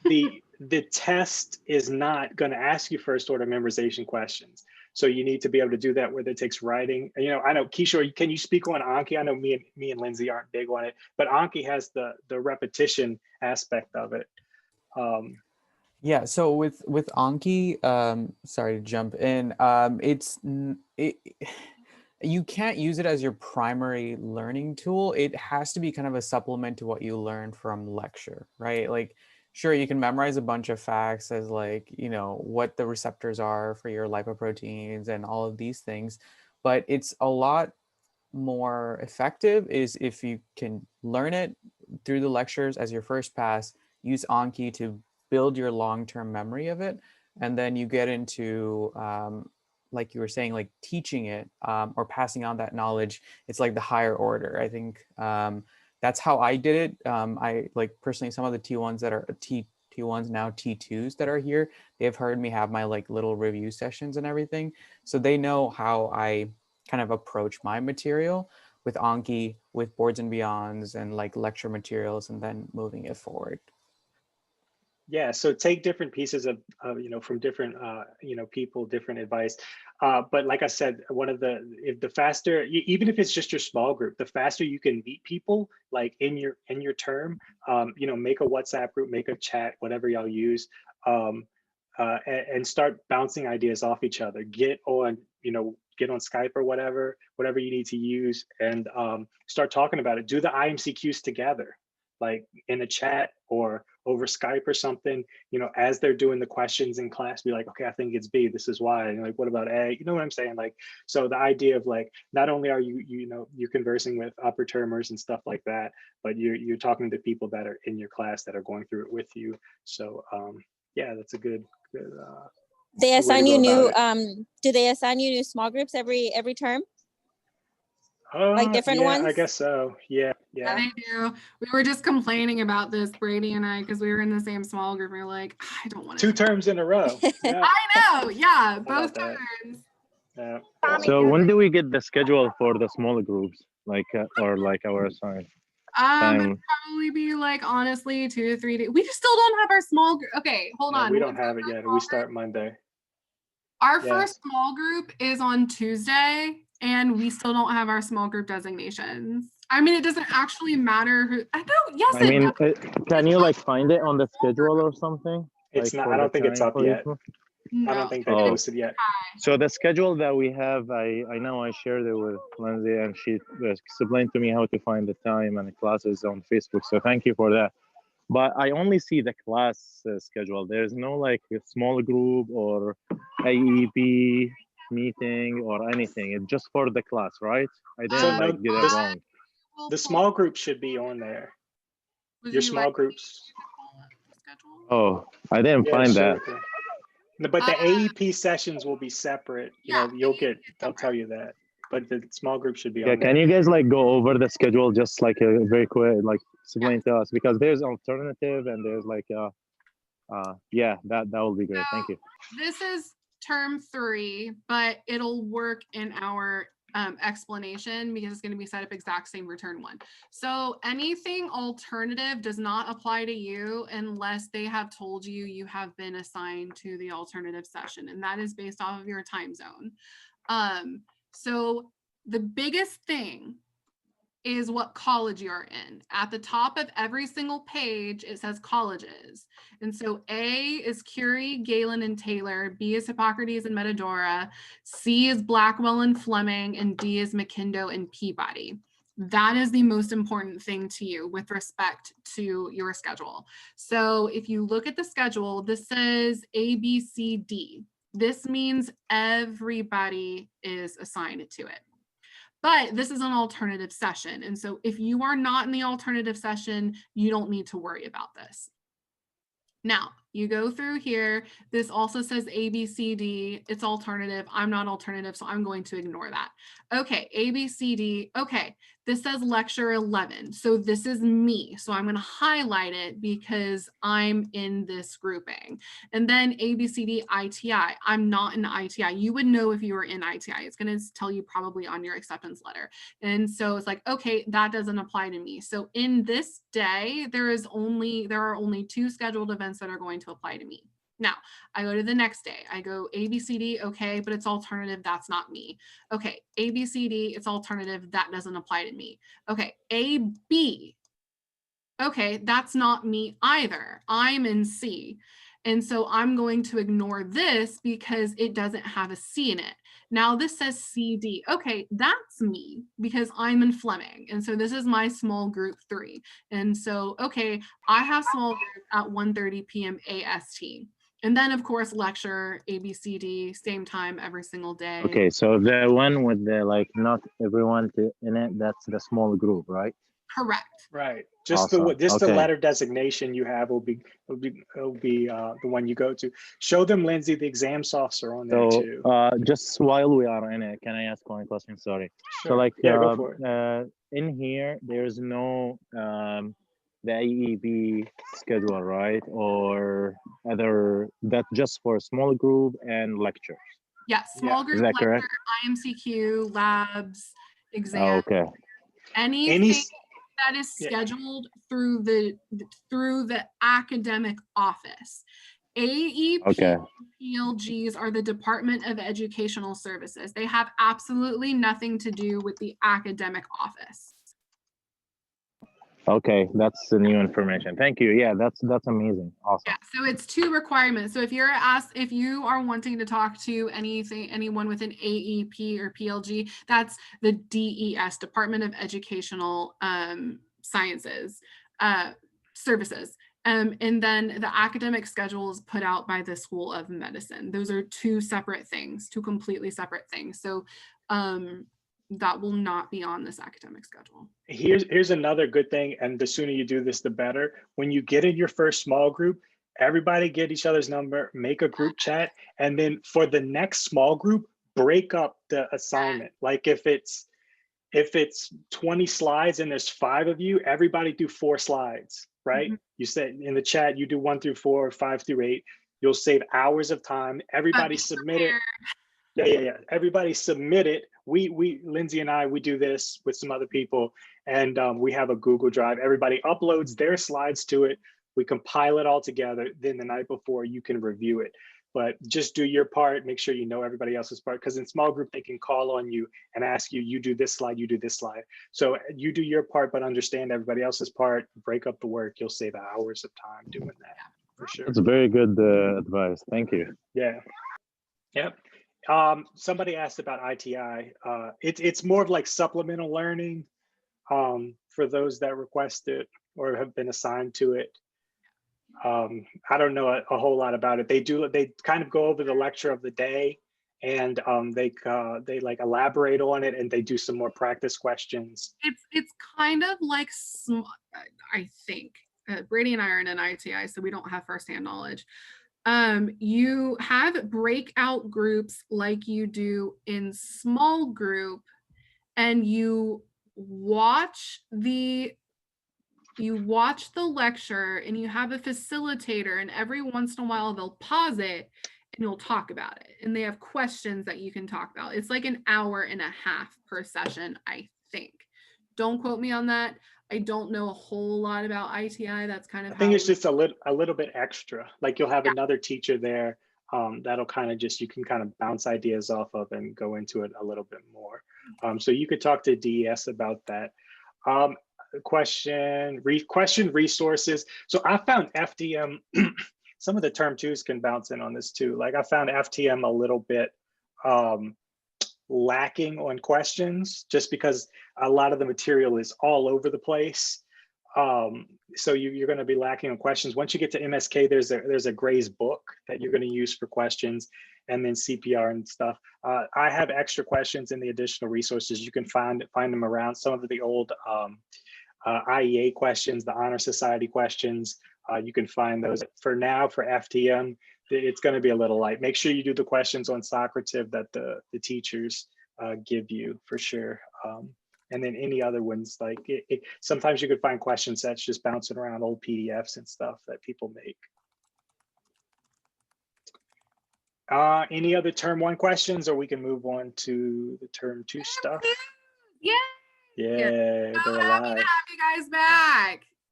the test is not going to ask you first order memorization questions. So you need to be able to do that, whether it takes writing. I know, Kishore, can you speak on Anki? I know me and Lindsey aren't big on it, but Anki has the repetition aspect of it. Yeah, so with Anki, sorry to jump in, you can't use it as your primary learning tool. It has to be kind of a supplement to what you learn from lecture, right? Like, sure, you can memorize a bunch of facts as like, what the receptors are for your lipoproteins and all of these things, but it's a lot more effective is if you can learn it through the lectures as your first pass, use Anki to build your long-term memory of it, and then you get into like you were saying, like teaching it or passing on that knowledge. It's like the higher order. I think that's how I did it. I like personally, some of the T1s that are T1s now T2s that are here, they've heard me have my like little review sessions and everything. So they know how I kind of approach my material. with Anki, with Boards and Beyonds and like lecture materials, and then moving it forward. Yeah, so take different pieces of from different people, different advice. But like I said, if the faster, even if it's just your small group, the faster you can meet people like in your term, make a WhatsApp group, make a chat, whatever y'all use, and start bouncing ideas off each other. Get on Skype or whatever you need to use, and start talking about it. Do the IMCQs together, like in a chat or over Skype or something, as they're doing the questions in class, be like, okay, I think it's B, this is why. And like, what about A? You know what I'm saying? Like, so the idea of like, not only are you're conversing with upper termers and stuff like that, but you're talking to people that are in your class that are going through it with you. So yeah, that's a good they assign you new do they assign you new small groups every term? Like different ones? I guess so. Yeah. They do. We were just complaining about this, Brady and I, because we were in the same small group. We were like, I don't want to. 2 terms in a row. Yeah. I know. Yeah, both terms. Yeah. So when do we get the schedule for the smaller groups, like or like our assigned? It'd probably be like honestly 2 to 3 days. We just still don't have our small group. Okay, hold on. We don't have it yet. We start Monday. Our first small group is on Tuesday, and we still don't have our small group designations. I mean, it doesn't actually matter who. I know. Yes. I mean, can you like find it on the schedule or something? It's like, not. I don't think it's up yet. No. I don't think they posted yet. So the schedule that we have, I know I shared it with Lindsey, and she explained to me how to find the time and the classes on Facebook. So thank you for that. But I only see the class schedule. There's no like a small group or AEP meeting or anything. It's just for the class, right? I didn't get it wrong. The small group should be on there. Your small groups. Oh, I didn't find that. But the AEP sessions will be separate. They'll tell you that. But the small group should be on there. Can you guys like go over the schedule just like very quick, like explain to us, because there's alternative and there's like that will be great. Thank you. This is term 3, but it'll work in our explanation because it's going to be set up exact same for term 1. So anything alternative does not apply to you unless they have told you you have been assigned to the alternative session, and that is based off of your time zone. So the biggest thing is what college you're in. At the top of every single page, it says colleges. And so A is Curie, Galen, and Taylor. B is Hippocrates and Metadora. C is Blackwell and Fleming. And D is McKindo and Peabody. That is the most important thing to you with respect to your schedule. So if you look at the schedule, this says A, B, C, D. This means everybody is assigned to it. But this is an alternative session. And so if you are not in the alternative session, you don't need to worry about this. Now, you go through here. This also says A, B, C, D. It's alternative. I'm not alternative, so I'm going to ignore that. Okay, A, B, C, D. Okay, this says lecture 11. So this is me. So I'm going to highlight it because I'm in this grouping. And then A, B, C, D, ITI. I'm not in ITI. You would know if you were in ITI. It's going to tell you probably on your acceptance letter. And so it's like, okay, that doesn't apply to me. So in this day, there are only 2 scheduled events that are going to apply to me. Now, I go to the next day. I go A, B, C, D, okay, but it's alternative. That's not me. Okay, A, B, C, D, it's alternative. That doesn't apply to me. Okay, A, B. Okay, that's not me either. I'm in C. And so I'm going to ignore this because it doesn't have a C in it. Now this says CD. Okay, that's me because I'm in Fleming. And so this is my small group 3. And so, okay, I have small group at 1:30 p.m. AST. And then of course, lecture ABCD, same time every single day. Okay, so the one with the like not everyone in it, that's the small group, right? Correct. Right. Just awesome. The letter designation you have will be the one you go to. Show them, Lindsey, the exam softs are on there too. Just while we are in it, can I ask one question? Sorry. Sure. So like go for it. In here, there's no the AEB schedule, right? Or other that just for small group and lectures. Yes, small group, is that lecture, correct? IMCQ, labs, exam. Oh, okay. Anything that is scheduled through the academic office. AEP and PLGs are the Department of Educational Services. They have absolutely nothing to do with the academic office. Okay, that's the new information. Thank you. Yeah, that's amazing. Awesome. Yeah, so it's 2 requirements. So if you are wanting to talk to anyone with an AEP or PLG, that's the DES, Department of Educational Sciences Services. And then the academic schedule is put out by the School of Medicine. Those are 2 separate things, 2 completely separate things. So that will not be on this academic schedule. Here's another good thing, and the sooner you do this, the better. When you get in your first small group, everybody get each other's number, make a group chat, and then for the next small group, break up the assignment. Like if it's 20 slides and there's 5 of you, everybody do 4 slides, right? You said in the chat, you do 1 through 4, 5 through 8. You'll save hours of time. Everybody submit it. Yeah. Everybody submit it. We Lindsey and I, we do this with some other people, and we have a Google Drive. Everybody uploads their slides to it. We compile it all together. Then the night before, you can review it. But just do your part. Make sure you know everybody else's part, because in small group, they can call on you and ask you, you do this slide, you do this slide. So you do your part, but understand everybody else's part. Break up the work. You'll save hours of time doing that, for sure. That's very good advice. Thank you. Yeah. Yep. Somebody asked about ITI. It's more of like supplemental learning for those that request it or have been assigned to it. I don't know a whole lot about it. They kind of go over the lecture of the day, and they like elaborate on it, and they do some more practice questions. It's kind of like, I think Brady and I are in an ITI, so we don't have firsthand knowledge. You have breakout groups like you do in small group, and you watch the lecture, and you have a facilitator, and every once in a while they'll pause it and you'll talk about it, and they have questions that you can talk about. It's like 1.5 hours per session, I think. Don't quote me on that. I don't know a whole lot about ITI. That's kind of I think it's just a little bit extra. Like you'll have another teacher there that'll kind of you can kind of bounce ideas off of and go into it a little bit more. So you could talk to DES about that. Question resources. So I found FDM, some of the term twos can bounce in on this too. Like I found FTM a little bit lacking on questions, just because a lot of the material is all over the place. So you're going to be lacking on questions. Once you get to MSK, there's a Gray's book that you're going to use for questions, and then CPR and stuff. I have extra questions in the additional resources. You can find them around. Some of the old IEA questions, the Honor Society questions, you can find those. For now, for FTM, it's going to be a little light. Make sure you do the questions on Socrative that the teachers give you, for sure. And then any other ones, like sometimes you could find question sets just bouncing around old PDFs and stuff that people make. Any other term 1 questions, or we can move on to the term 2 stuff? Yeah. Yeah, So they're happy to alive. have you guys back.